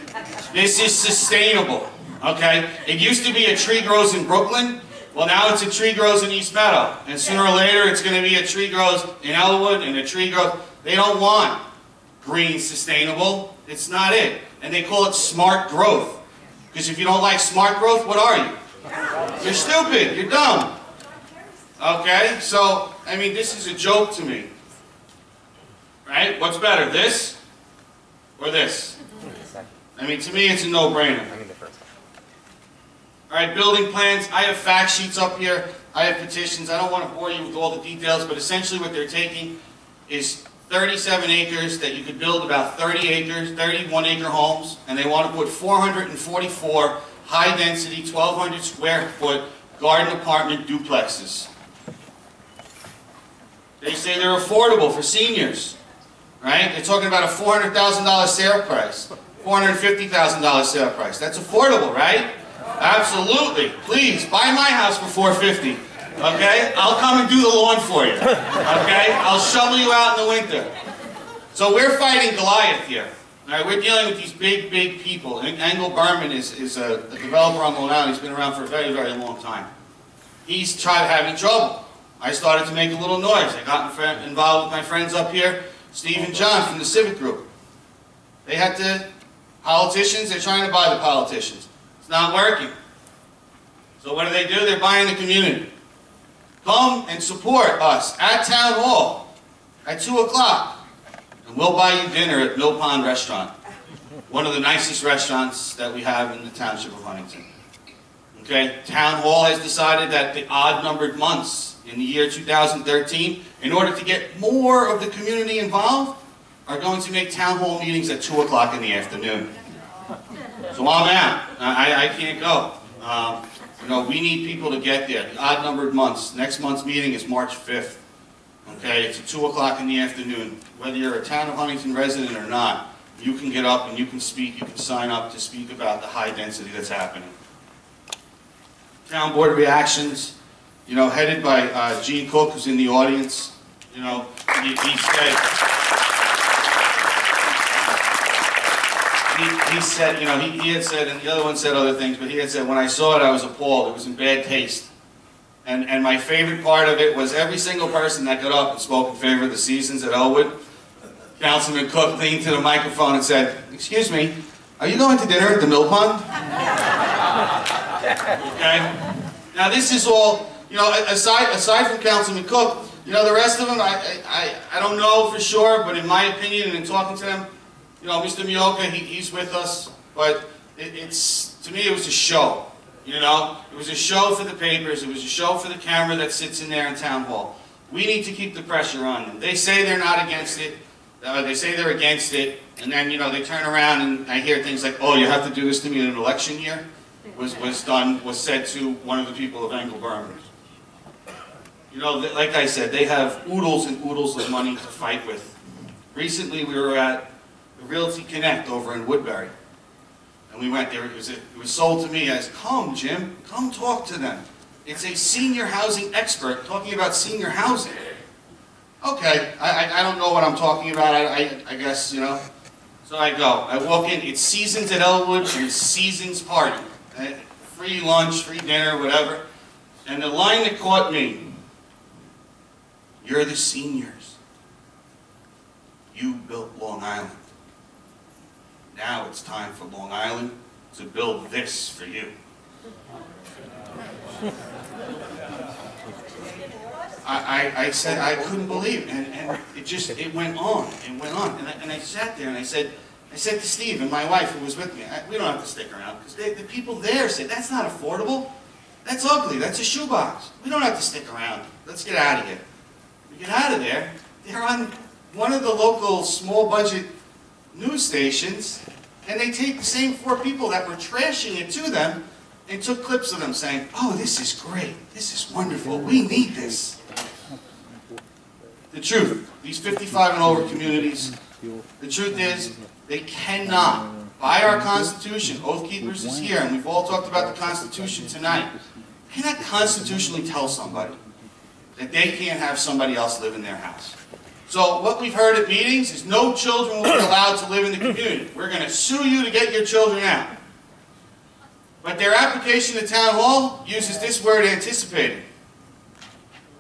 This is sustainable. Okay? It used to be a tree grows in Brooklyn. Well, now it's a tree grows in East Meadow. And sooner or later, it's going to be a tree grows in Elwood and a tree grows. They don't want green sustainable. It's not it. And they call it smart growth. Because if you don't like smart growth, what are you? You're stupid. You're dumb. Okay? So, I mean, this is a joke to me. Right? What's better, this or this? I mean, to me, it's a no-brainer. All right, building plans. I have fact sheets up here. I have petitions. I don't want to bore you with all the details, but essentially what they're taking is 37 acres that you could build about 30 acres, 31-acre homes, and they want to put 444 high-density, 1,200 square foot garden apartment duplexes. They say they're affordable for seniors, right? They're talking about a $400,000 sale price, $450,000 sale price. That's affordable, right? Absolutely. Please, buy my house for $450,000. Okay? I'll come and do the lawn for you. Okay? I'll shovel you out in the winter. So we're fighting Goliath here. All right? We're dealing with these big, big people. Engel Berman is a developer on Long Island. He's been around for a very, very long time. He's having trouble. I started to make a little noise. I got involved with my friends up here, Steve and John from the Civic Group. They had to, politicians, they're trying to buy the politicians. It's not working. So what do? They're buying the community. Come and support us at Town Hall at 2 o'clock, and we'll buy you dinner at Mill Pond Restaurant, one of the nicest restaurants that we have in the township of Huntington. Okay, Town Hall has decided that the odd-numbered months in the year 2013, in order to get more of the community involved, are going to make Town Hall meetings at 2 o'clock in the afternoon. So I'm out. I can't go. We need people to get there. The odd-numbered months. Next month's meeting is March 5th. Okay, it's at 2 o'clock in the afternoon. Whether you're a Town of Huntington resident or not, you can get up and you can speak. You can sign up to speak about the high density that's happening. Town board reactions, headed by Gene Cook, who's in the audience. He said, he said, you know, he had said, and the other one said other things, but he had said, when I saw it, I was appalled. It was in bad taste. And my favorite part of it was every single person that got up and spoke in favor of the seasons at Elwood, Councilman Cook leaned to the microphone and said, "Excuse me, are you going to dinner at the mill pond?" Okay? Now this is all, you know, aside from Councilman Cook, you know, the rest of them, I don't know for sure, but in my opinion and in talking to them, you know, Mr. Mioka, he's with us, but to me it was a show, you know? It was a show for the papers, it was a show for the camera that sits in there in Town Hall. We need to keep the pressure on them. They say they're not against it, they say they're against it, and then, you know, they turn around and I hear things like, "Oh, you have to do this to me in an election year," was said to one of the people of Engelberg. You know, like I said, they have oodles and oodles of money to fight with. Recently, we were at the Realty Connect over in Woodbury. And we went there, it was sold to me as, "Come, Jim, come talk to them. It's a senior housing expert talking about senior housing." Okay, I don't know what I'm talking about, I guess, you know. So I go, I walk in, it's Seasons at Elwood, and it's Seasons party. Free lunch, free dinner, whatever. And the line that caught me, "You're the seniors. You built Long Island. Now it's time for Long Island to build this for you." I said I couldn't believe it, and it went on and went on, and I sat there and I said to Steve and my wife who was with me, "We don't have to stick around, because the people there said, that's not affordable, that's ugly, that's a shoebox, we don't have to stick around, let's get out of here." We get out of there, they're on one of the local small budget news stations, and they take the same 4 people that were trashing it to them and took clips of them saying, "Oh, this is great, this is wonderful, we need this." The truth, these 55 and over communities, the truth is, they cannot, by our Constitution, Oath Keepers is here, and we've all talked about the Constitution tonight, cannot constitutionally tell somebody that they can't have somebody else live in their house. So what we've heard at meetings is no children will be allowed to live in the community. We're going to sue you to get your children out. But their application to Town Hall uses this word, anticipated.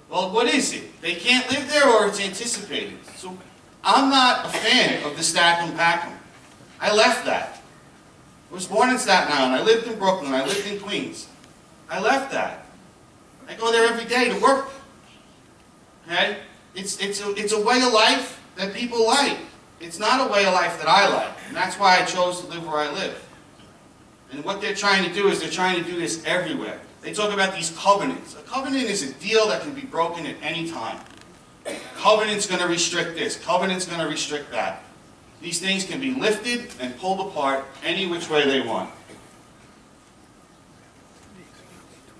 Well, what is it? They can't live there, or it's anticipated? So I'm not a fan of the stack 'em, pack 'em. I left that. I was born in Staten Island. I lived in Brooklyn. I lived in Queens. I left that. I go there every day to work. Okay? It's a way of life that people like. It's not a way of life that I like. And that's why I chose to live where I live. And what they're trying to do is they're trying to do this everywhere. They talk about these covenants. A covenant is a deal that can be broken at any time. Covenant's going to restrict this. Covenant's going to restrict that. These things can be lifted and pulled apart any which way they want.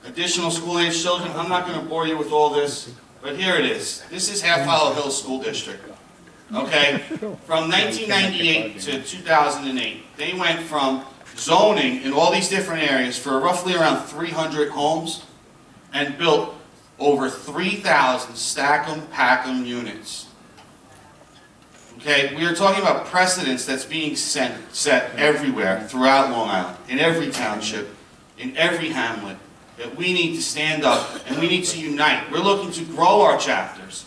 Additional school-age children, I'm not going to bore you with all this, but here it is. This is Half Hollow Hills School District. Okay? From 1998 to 2008, they went from zoning in all these different areas for roughly around 300 homes and built over 3,000 stack 'em, pack 'em units. Okay, we are talking about precedents that's being set everywhere throughout Long Island, in every township, in every hamlet, that we need to stand up and we need to unite. We're looking to grow our chapters.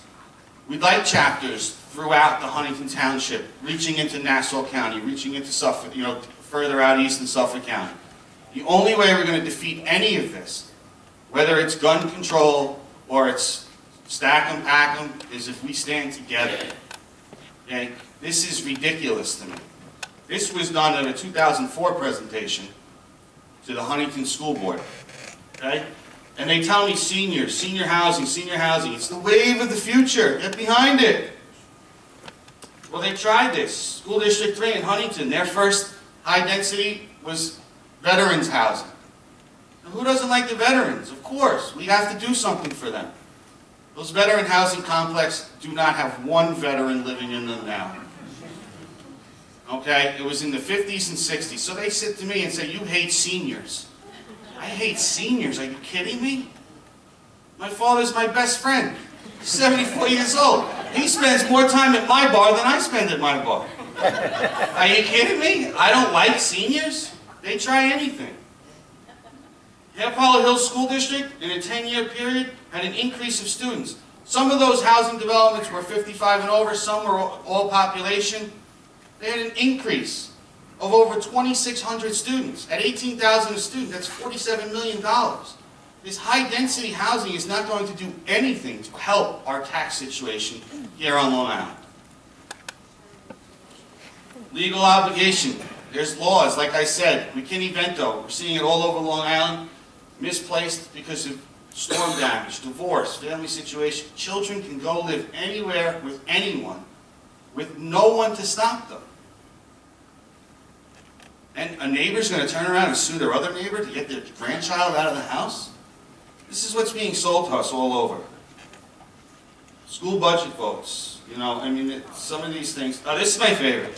We'd like chapters throughout the Huntington Township, reaching into Nassau County, reaching into Suffolk, you know, further out east in Suffolk County. The only way we're going to defeat any of this, whether it's gun control or it's stack 'em, pack 'em, is if we stand together. Okay? This is ridiculous to me. This was done at a 2004 presentation to the Huntington School Board. Okay? And they tell me senior housing, it's the wave of the future, get behind it. Well, they tried this. School District 3 in Huntington, their first high density was veterans housing. Now, who doesn't like the veterans? Of course, we have to do something for them. Those veteran housing complexes do not have one veteran living in them now. Okay, it was in the 50s and 60s. So they sit to me and say, "You hate seniors." I hate seniors, are you kidding me? My father's my best friend. He's 74 years old. He spends more time at my bar than I spend at my bar. Are you kidding me? I don't like seniors? They try anything. Hollow Hills School District, in a 10-year period, had an increase of students. Some of those housing developments were 55 and over, some were all population. They had an increase of over 2,600 students. At 18,000 a student, that's $47 million. This high-density housing is not going to do anything to help our tax situation here on Long Island. Legal obligation. There's laws, like I said, McKinney-Vento, we're seeing it all over Long Island, misplaced because of storm damage, divorce, family situation. Children can go live anywhere with anyone with no one to stop them. And a neighbor's going to turn around and sue their other neighbor to get their grandchild out of the house? This is what's being sold to us all over. School budget votes. You know, I mean, some of these things. Oh, this is my favorite.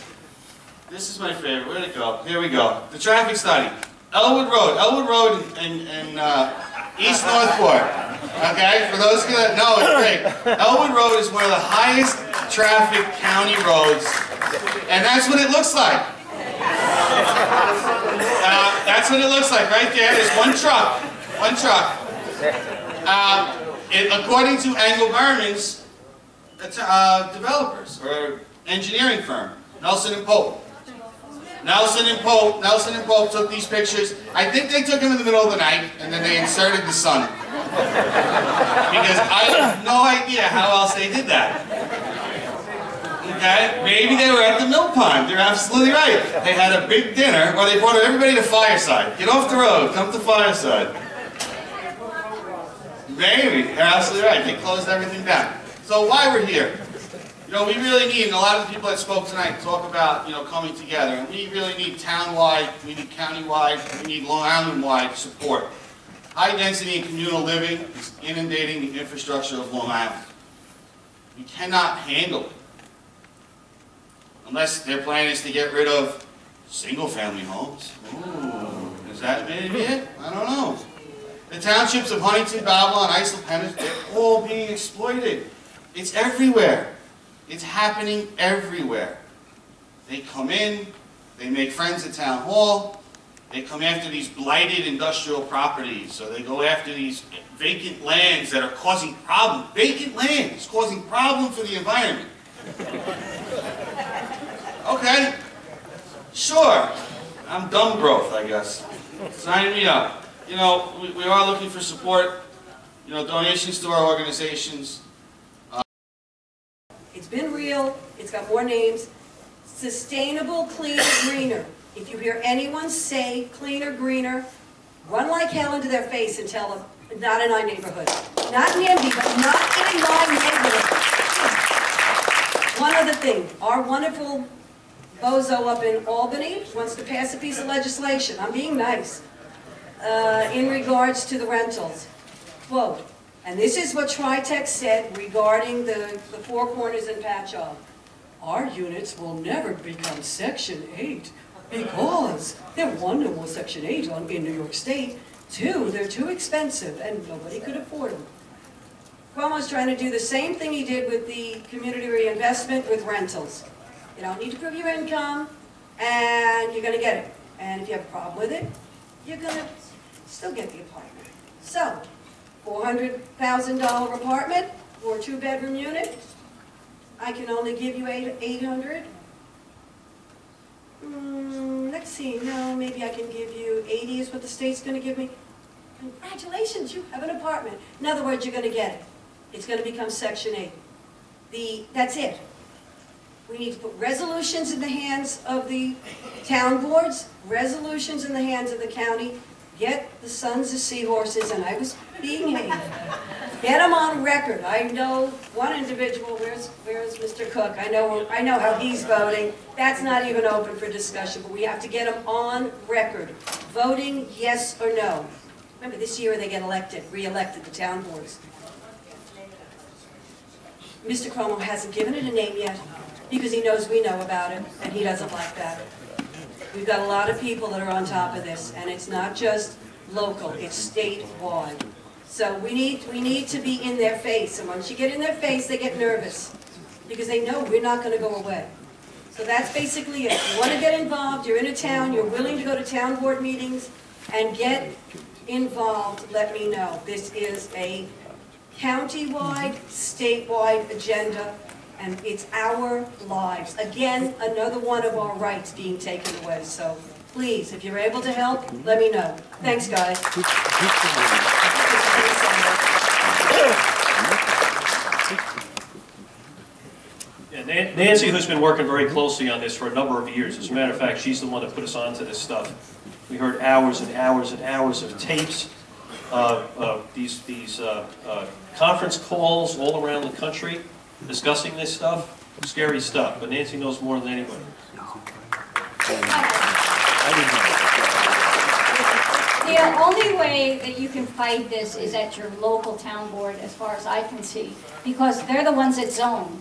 This is my favorite. Where'd it go? Here we go. The traffic study. Elwood Road in East Northport. Okay? For those of you that know, it's great. Elwood Road is one of the highest traffic county roads. And that's what it looks like. That's what it looks like right there. There's one truck. One truck. According to Engel Berman's developers, or engineering firm, Nelson and Pope. Nelson and Pope took these pictures. I think they took them in the middle of the night, and then they inserted the sun. Because I have no idea how else they did that. Okay? Maybe they were at the mill pond. You're absolutely right. They had a big dinner, or they brought everybody to Fireside. Get off the road, come to Fireside. Maybe. You're absolutely right. They closed everything down. So why we're here? You know, we really need, and a lot of the people that spoke tonight talk about, you know, coming together. And we really need town-wide, we need county-wide, we need Long Island-wide support. High density and communal living is inundating the infrastructure of Long Island. We cannot handle it. Unless their plan is to get rid of single-family homes. Ooh, is that maybe it? I don't know. The townships of Huntington, Babylon, Islip, Penn, they're all being exploited. It's everywhere. It's happening everywhere. They come in, they make friends at town hall, they come after these blighted industrial properties, so they go after these vacant lands that are causing problems. Vacant land is causing problems for the environment. Okay, sure. I'm dumb growth, I guess. Sign me up. You know, we are looking for support, you know, donations to our organizations. It's been real, it's got more names. Sustainable, cleaner, greener. If you hear anyone say cleaner, greener, run like hell into their face and tell them, not in our neighborhood. Not in NIMBY, but not in my neighborhood. One other thing, our wonderful bozo up in Albany wants to pass a piece of legislation. I'm being nice. In regards to the rentals. Quote, and this is what Tritech said regarding the Four Corners and Patchogue. Our units will never become Section 8 because they're one, no more Section 8 in New York State. Two, they're too expensive and nobody could afford them. Cuomo's trying to do the same thing he did with the community reinvestment with rentals. You don't need to prove your income and you're going to get it. And if you have a problem with it, you're going to still get the apartment. So, $400,000 apartment or 2-bedroom unit, I can only give you $800. Let's see, no, maybe I can give you 80 is what the state's going to give me. Congratulations, you have an apartment. In other words, you're going to get it. It's going to become Section 8. That's it. We need to put resolutions in the hands of the town boards, resolutions in the hands of the county. Get the sons of seahorses, and I was being hated. Get them on record. I know one individual, where's Mr. Cook? I know how he's voting. That's not even open for discussion, but we have to get them on record. Voting yes or no. Remember, this year they get elected, re-elected, the town boards. Mr. Cuomo hasn't given it a name yet because he knows we know about it, and he doesn't like that. We've got a lot of people that are on top of this, and it's not just local, it's statewide. So we need to be in their face, and once you get in their face, they get nervous, because they know we're not going to go away. So that's basically it. If you want to get involved, you're in a town, you're willing to go to town board meetings and get involved, let me know. This is a county-wide, statewide agenda, and it's our lives. Again, another one of our rights being taken away. So please, if you're able to help, let me know. Thanks, guys. Yeah, Nancy, who's been working very closely on this for a number of years. As a matter of fact, she's the one that put us onto this stuff. We heard hours and hours and hours of tapes, these conference calls all around the country discussing this stuff. Scary stuff, but Nancy knows more than anybody. The only way that you can fight this is at your local town board, as far as I can see, because they're the ones that zone.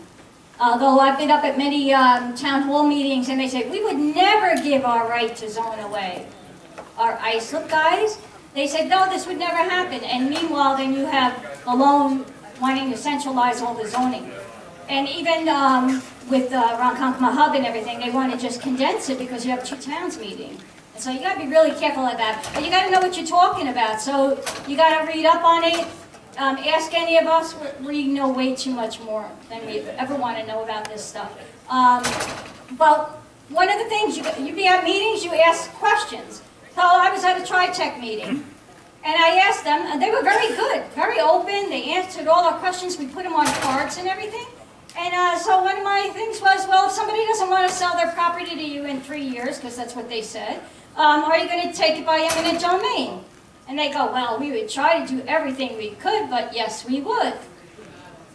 Although I've been up at many town hall meetings and they say, we would never give our right to zone away. Our ISLIP guys, they said, no, this would never happen. And meanwhile, then you have Malone wanting to centralize all the zoning. And even with Ronkonkoma Hub and everything, they want to just condense it because you have two towns meeting. And so you got to be really careful of that. But you got to know what you're talking about. So you got to read up on it. Ask any of us. We know way too much more than we ever want to know about this stuff. But one of the things, you be at meetings, you ask questions. So I was at a TriTech meeting, and I asked them, and they were very good, very open. They answered all our questions. We put them on cards and everything. And so one of my things was, well, if somebody doesn't want to sell their property to you in 3 years, because that's what they said, are you going to take it by eminent domain? And they go, well, we would try to do everything we could, but yes, we would.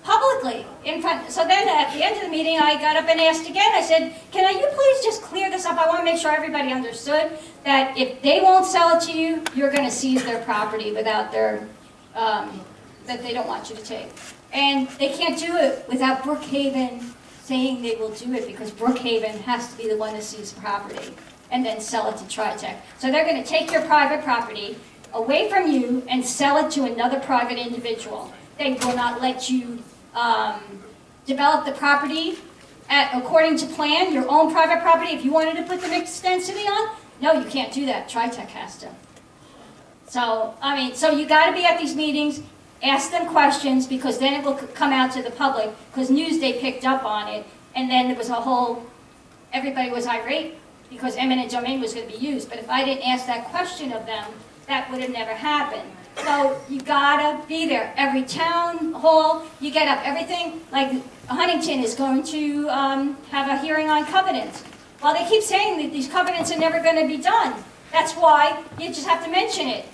Publicly, in front. So then at the end of the meeting, I got up and asked again. I said, can you please just clear this up? I want to make sure everybody understood that if they won't sell it to you, you're going to seize their property without their, that they don't want you to take. And they can't do it without Brookhaven saying they will do it, because Brookhaven has to be the one to seize the property and then sell it to TriTech. So they're going to take your private property away from you and sell it to another private individual. They will not let you develop the property according to plan, your own private property. If you wanted to put the mixed density on, no, you can't do that. TriTech has to. So, I mean, so you got to be at these meetings, ask them questions, because then it will come out to the public, because Newsday picked up on it, and then there was a whole, everybody was irate because eminent domain was going to be used. But if I didn't ask that question of them, that would have never happened. So you gotta be there. Every town hall, you get up, everything, like Huntington is going to have a hearing on covenants. Well, they keep saying that these covenants are never gonna be done. That's why you just have to mention it.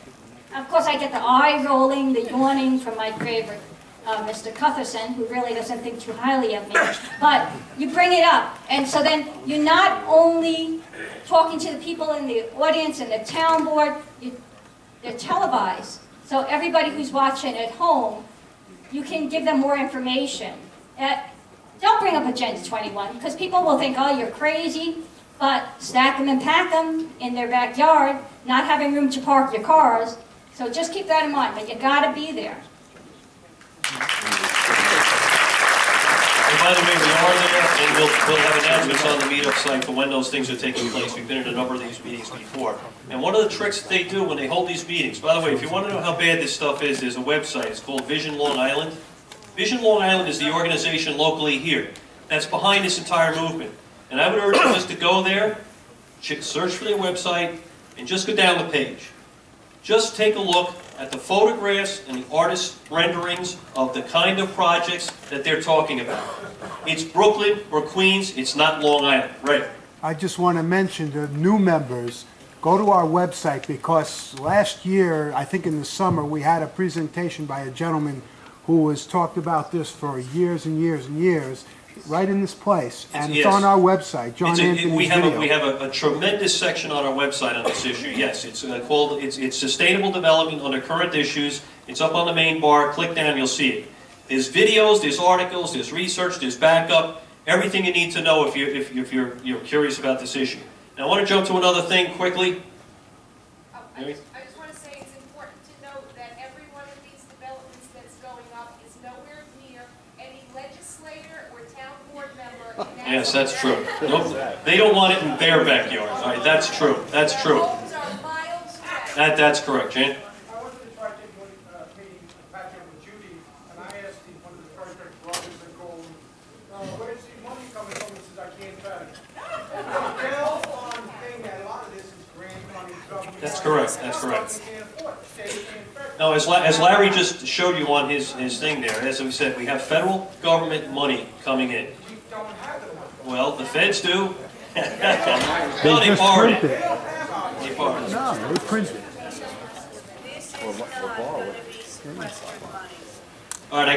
Of course, I get the eye rolling, the yawning from my favorite, Mr. Cutherson, who really doesn't think too highly of me. But you bring it up, and so then you're not only talking to the people in the audience and the town board, they're televised. So everybody who's watching at home, you can give them more information. Don't bring up Agenda 21, because people will think, oh, you're crazy, but stack them and pack them in their backyard, not having room to park your cars. So just keep that in mind, but you gotta be there. And by the way, we are there, and we'll have announcements on the meetup site for when those things are taking place. We've been in a number of these meetings before. And one of the tricks that they do when they hold these meetings, by the way, if you want to know how bad this stuff is, there's a website. It's called Vision Long Island. Vision Long Island is the organization locally here that's behind this entire movement. And I would urge you just to go there, search for their website, and just go down the page. Just take a look at the photographs and the artist renderings of the kind of projects that they're talking about. It's Brooklyn or Queens, it's not Long Island. Right. I just want to mention to new members, go to our website, because last year, I think in the summer, we had a presentation by a gentleman who has talked about this for years and years and years, right in this place, and it's on our website, John Anthony's video. We have a tremendous section on our website on this issue, yes. It's called, it's Sustainable Development under Current Issues. It's up on the main bar, click down, you'll see it. There's videos, there's articles, there's research, there's backup, everything you need to know if you're curious about this issue. Now I want to jump to another thing quickly. I just want to say it's important to note that every one of these developments that's going up is nowhere near any legislator or town board member in Yes, that's true. Nope. They don't want it in their backyard. All right, that's true. That's true. That's correct, Jane. I wanted to try to get one meeting Patrick with Judy, and I asked one of the Patriot brothers and called him, where's the money coming from? He says, I can't tell you. Tell on thing that a lot of this is grant money, government. That's correct. That's correct. Can't afford it. State can't afford it. No, as Larry just showed you on his thing there, as we said, we have federal government money coming in. We don't have the money. Well, the feds do. They they just borrowed print it. it. They borrowed it. No, they print it. All right,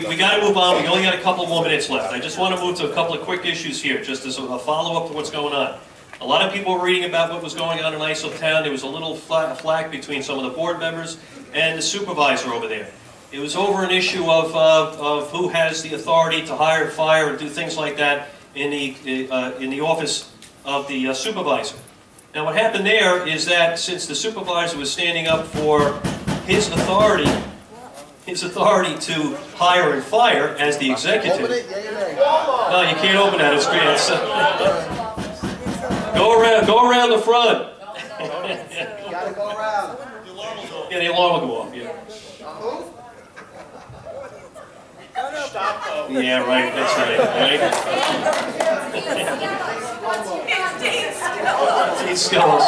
we got to move on. We only got a couple more minutes left. I just want to move to a couple of quick issues here, just as a follow-up to what's going on. A lot of people were reading about what was going on in Islip Town. There was a little flack between some of the board members and the supervisor over there. It was over an issue of who has the authority to hire, fire, and do things like that in the office of the supervisor. Now, what happened there is that since the supervisor was standing up for his authority to hire and fire as the executive. No, you can't open that. It's great. Go around the front. You gotta go around. Yeah, the alarm will go off. Yeah. Stop. Yeah, right. That's right. It's Skelos.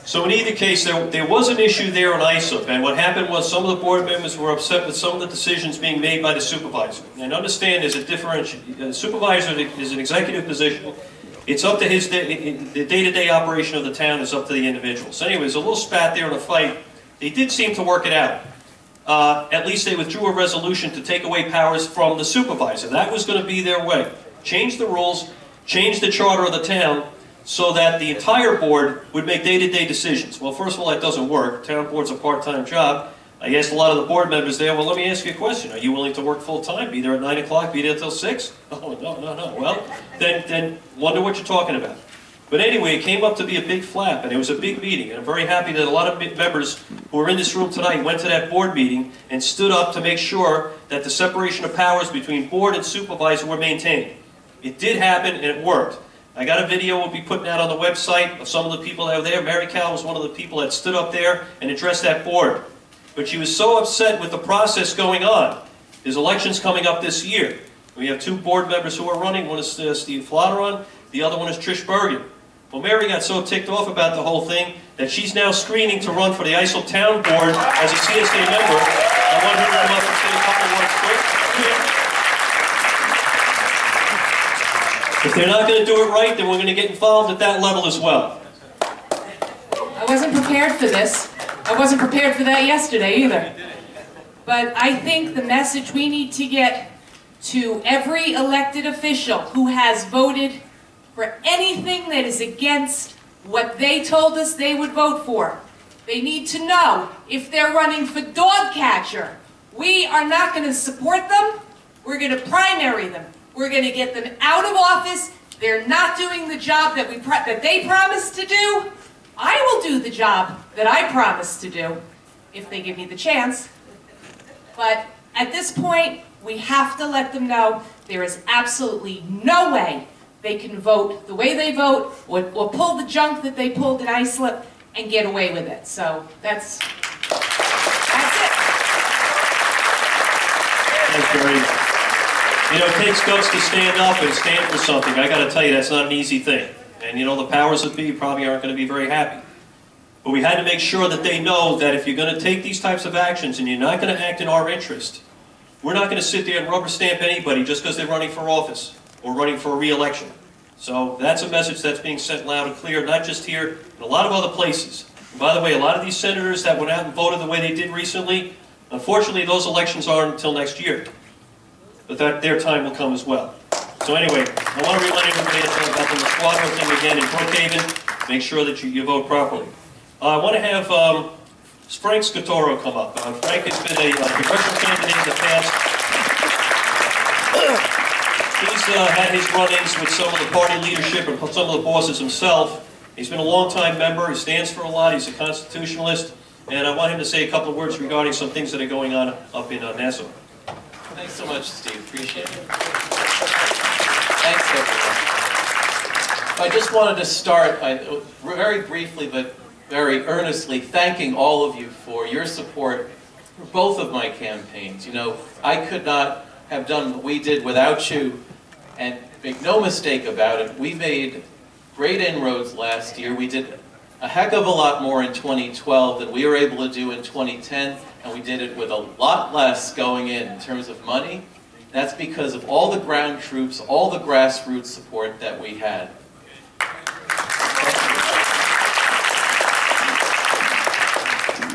So in either case, there was an issue there on ISOP, and what happened was some of the board members were upset with some of the decisions being made by the supervisor. And understand there's a differentiation. The supervisor is an executive position. It's up to his, the day-to-day operation of the town is up to the individual. So anyways, a little spat there in a fight. They did seem to work it out. At least they withdrew a resolution to take away powers from the supervisor. That was going to be their way. Change the rules, change the charter of the town, so that the entire board would make day-to-day decisions. Well, first of all, that doesn't work. Town board's a part-time job. I asked a lot of the board members there, well, let me ask you a question. Are you willing to work full-time? Be there at 9 o'clock, be there till 6? Oh, no. Well, then wonder what you're talking about. But anyway, it came up to be a big flap, and it was a big meeting. And I'm very happy that a lot of members who are in this room tonight went to that board meeting and stood up to make sure that the separation of powers between board and supervisor were maintained. It did happen, and it worked. I got a video we'll be putting out on the website of some of the people that were there. Mary Cal was one of the people that stood up there and addressed that board. But she was so upset with the process going on. There's elections coming up this year. We have two board members who are running. One is Steve Flotteron. The other one is Trish Bergen. Well, Mary got so ticked off about the whole thing that she's now screening to run for the Islip Town Board as a CSA member. I want her to come up and say a couple words quick. If they're not going to do it right, then we're going to get involved at that level as well. I wasn't prepared for this. I wasn't prepared for that yesterday either. But I think the message we need to get to every elected official who has voted for anything that is against what they told us they would vote for. They need to know if they're running for dog catcher, we are not going to support them. We're going to primary them. We're going to get them out of office. They're not doing the job that they promised to do. I will do the job that I promised to do, if they give me the chance. But at this point, we have to let them know there is absolutely no way they can vote the way they vote or pull the junk that they pulled in Islip and get away with it. So that's it. Thanks, Barry. You know, it takes guts to stand up and stand for something. I got to tell you, that's not an easy thing. And you know, the powers that be probably aren't going to be very happy. But we had to make sure that they know that if you're going to take these types of actions and you're not going to act in our interest, we're not going to sit there and rubber stamp anybody just because they're running for office or running for a re-election. So that's a message that's being sent loud and clear, not just here, but a lot of other places. And by the way, a lot of these senators that went out and voted the way they did recently, unfortunately, those elections aren't until next year. But their time will come as well. So anyway, I want to remind everybody about the squadron thing again in Brookhaven. Make sure that you vote properly. I want to have Frank Scatoro come up. Frank has been a congressional candidate in the past. He's had his run-ins with some of the party leadership and some of the bosses himself. He's been a long-time member. He stands for a lot. He's a constitutionalist. and I want him to say a couple of words regarding some things that are going on up in Nassau. Thanks so much, Steve. Appreciate it. Thanks, everyone. I just wanted to start by very briefly but very earnestly thanking all of you for your support for both of my campaigns. You know, I could not have done what we did without you, and make no mistake about it, we made great inroads last year. We did a heck of a lot more in 2012 than we were able to do in 2010, and we did it with a lot less going in terms of money. That's because of all the ground troops, all the grassroots support that we had.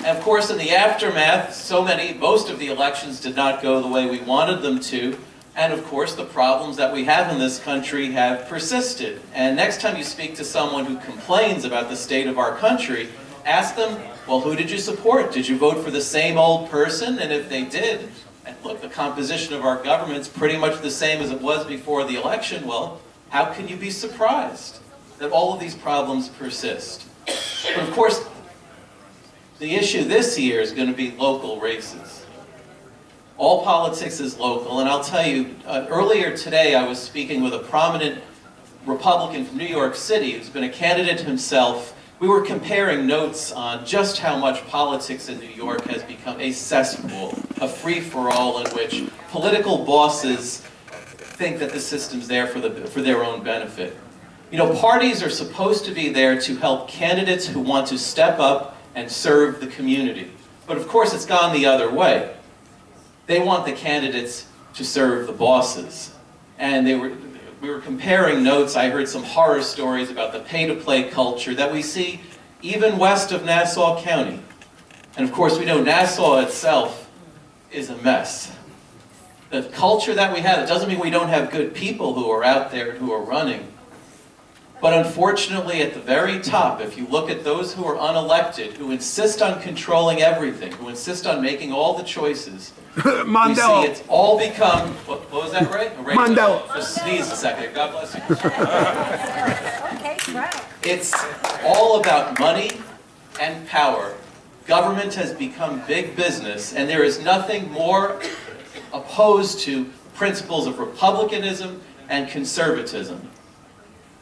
And of course, in the aftermath, most of the elections did not go the way we wanted them to. And of course, the problems that we have in this country have persisted. And next time you speak to someone who complains about the state of our country, ask them, well, who did you support? Did you vote for the same old person? And if they did, and look, the composition of our government's pretty much the same as it was before the election, well, how can you be surprised that all of these problems persist? But of course, the issue this year is going to be local races. All politics is local, and I'll tell you, earlier today I was speaking with a prominent Republican from New York City who's been a candidate himself. We were comparing notes on just how much politics in New York has become a cesspool, a free-for-all in which political bosses think that the system's there for their own benefit. You know, parties are supposed to be there to help candidates who want to step up and serve the community. But of course it's gone the other way. They want the candidates to serve the bosses. And we were comparing notes. I heard some horror stories about the pay-to-play culture that we see even west of Nassau County. And of course we know Nassau itself is a mess. The culture that we have, it doesn't mean we don't have good people who are out there who are running. But unfortunately, at the very top, if you look at those who are unelected, who insist on controlling everything, who insist on making all the choices, we see it's all become, what was that, Ray? Mandela. Just sneeze a second. God bless you. It's all about money and power. Government has become big business, and there is nothing more opposed to principles of republicanism and conservatism.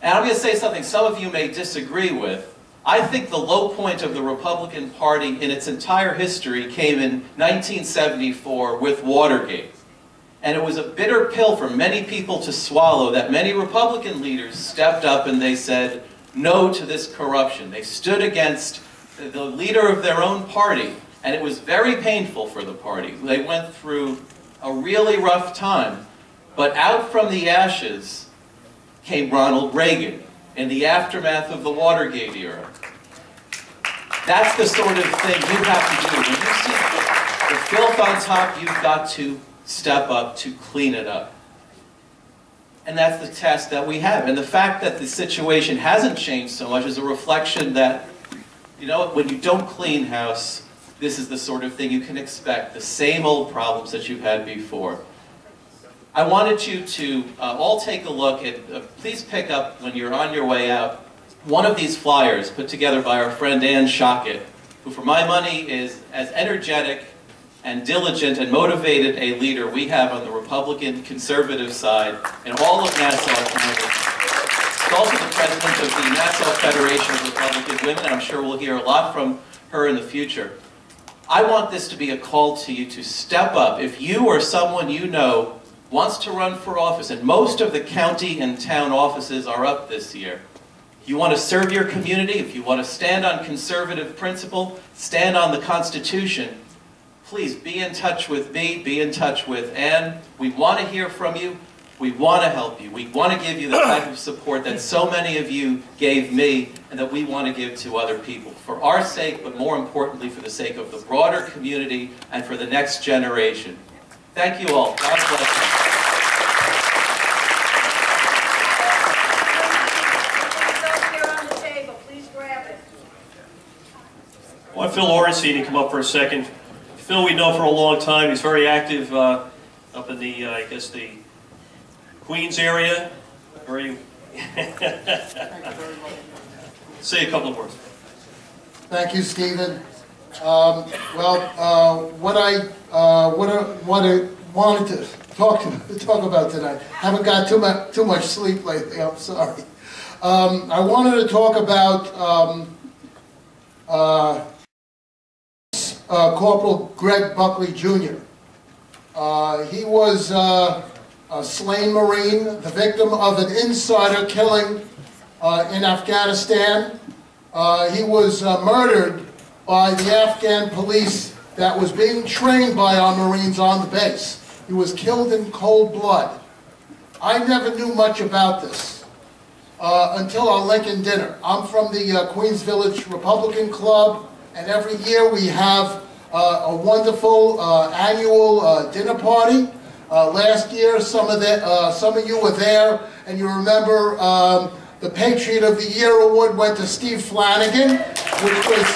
And I'm going to say something some of you may disagree with. I think the low point of the Republican Party in its entire history came in 1974 with Watergate. And it was a bitter pill for many people to swallow that many Republican leaders stepped up and they said no to this corruption. They stood against the leader of their own party, and it was very painful for the party. They went through a really rough time. But out from the ashes came Ronald Reagan in the aftermath of the Watergate era. That's the sort of thing you have to do. When you see the filth on top, you've got to step up to clean it up. And that's the task that we have. And the fact that the situation hasn't changed so much is a reflection that, you know, when you don't clean house, this is the sort of thing you can expect, the same old problems that you've had before. I wanted you to all take a look at, please pick up when you're on your way out, one of these flyers put together by our friend Ann Shockett, who for my money is as energetic and diligent and motivated a leader we have on the Republican conservative side in all of Nassau County. She's also the president of the Nassau Federation of Republican Women, and I'm sure we'll hear a lot from her in the future. I want this to be a call to you to step up. If you or someone you know wants to run for office, and most of the county and town offices are up this year. If you want to serve your community, if you want to stand on conservative principle, stand on the Constitution, please be in touch with me, be in touch with Ann. We want to hear from you. We want to help you. We want to give you the type of support that so many of you gave me and that we want to give to other people. For our sake, but more importantly for the sake of the broader community and for the next generation. Thank you all. God bless you. I want Phil Orenstein to come up for a second. Phil we know for a long time. He's very active up in the, I guess, the Queens area. Very say a couple of words. Thank you, Stephen. What I wanted to talk about tonight, haven't got too much sleep lately, I'm sorry. I wanted to talk about Corporal Greg Buckley Jr. He was a slain Marine, the victim of an insider killing in Afghanistan. He was murdered by the Afghan police that was being trained by our Marines on the base. He was killed in cold blood. I never knew much about this until our Lincoln dinner. I'm from the Queens Village Republican Club, and every year we have a wonderful annual dinner party. Last year, some of you were there, and you remember the Patriot of the Year award went to Steve Flanagan, which was,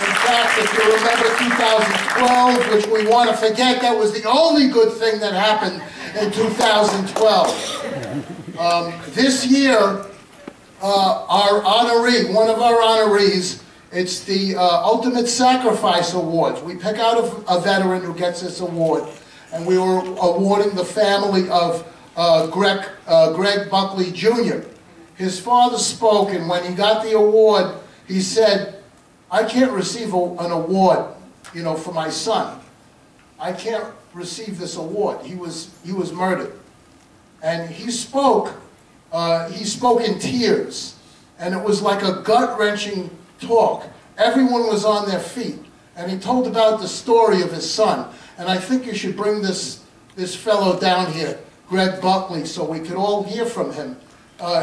in fact, if you remember 2012, which we want to forget, that was the only good thing that happened in 2012. This year, our honoree, one of our honorees, it's the Ultimate Sacrifice Awards. We pick out a veteran who gets this award, and we were awarding the family of Greg Buckley Jr. His father spoke, and when he got the award, he said, I can't receive an award, for my son. I can't receive this award. He was murdered. And he spoke in tears, and it was like a gut-wrenching talk. Everyone was on their feet, and he told about the story of his son. And I think you should bring this fellow down here, Greg Buckley, so we could all hear from him.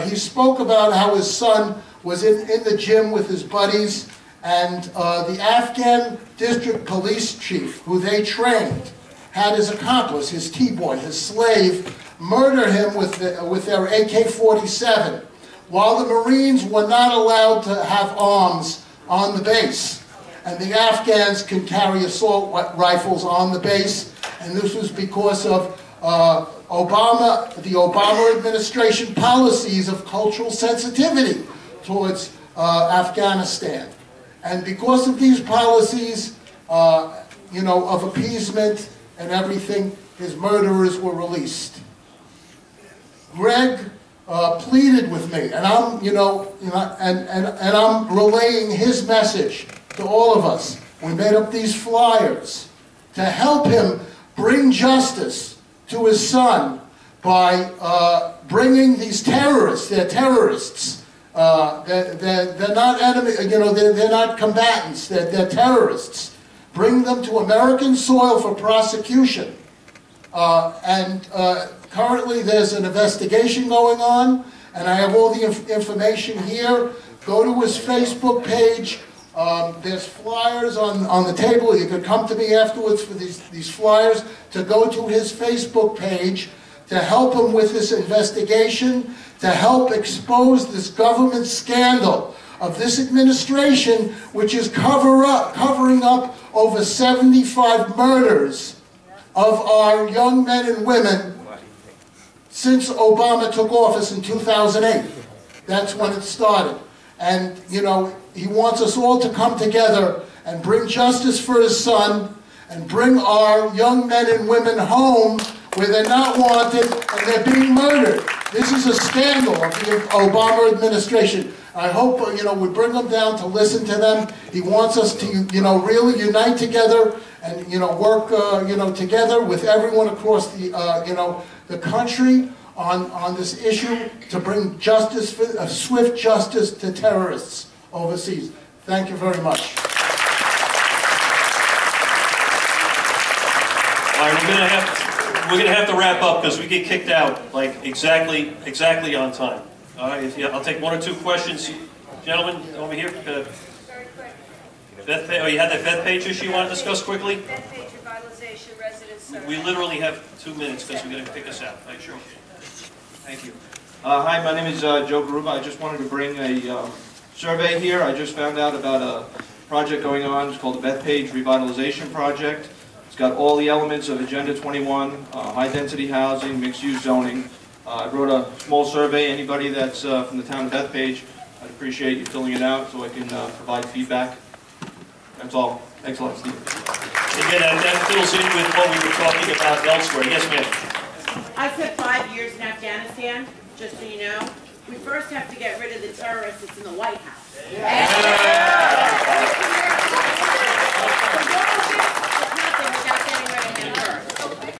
He spoke about how his son was in the gym with his buddies, and the Afghan district police chief, who they trained, had his accomplice, his T-boy, his slave, murder him with their AK-47, while the Marines were not allowed to have arms on the base. And the Afghans can carry assault rifles on the base, and this was because of the Obama administration policies of cultural sensitivity towards Afghanistan. And because of these policies, of appeasement and everything, his murderers were released. Greg pleaded with me, and I'm, and I'm relaying his message to all of us. We made up these flyers to help him bring justice to his son by bringing these terrorists. They're terrorists. They're not enemy. They're not combatants. They're terrorists. Bring them to American soil for prosecution. Currently, there's an investigation going on, and I have all the information here. Go to his Facebook page. There's flyers on the table. You could come to me afterwards for these flyers to go to his Facebook page to help him with this investigation, to help expose this government scandal of this administration, which is covering up over 75 murders of our young men and women since Obama took office in 2008. That's when it started. And, he wants us all to come together and bring justice for his son and bring our young men and women home where they're not wanted and they're being murdered. This is a scandal of the Obama administration. I hope, we bring them down to listen to them. He wants us to, really unite together and, work, together with everyone across the, the country on this issue to bring justice, swift justice to terrorists overseas. Thank you very much. All right, we're gonna have to wrap up because we get kicked out like exactly on time. All right, I'll take one or two questions, gentlemen over here. Beth, you had that Bethpage issue you want to discuss quickly? Bethpage revitalization residence survey. We literally have 2 minutes because we're gonna kick us out. Right, sure. Thank you. Hi, my name is Joe Garuba. I just wanted to bring a survey here. I just found out about a project going on. It's called the Bethpage Revitalization Project. It's got all the elements of Agenda 21, high-density housing, mixed-use zoning. I wrote a small survey. Anybody that's from the town of Bethpage, I'd appreciate you filling it out so I can provide feedback. That's all. Thanks a lot, Steve. Again, that fills in with what we were talking about elsewhere. Yes, ma'am. I spent 5 years in Afghanistan, just so you know. We first have to get rid of the terrorists that's in the White House. It's nothing without getting rid of him first.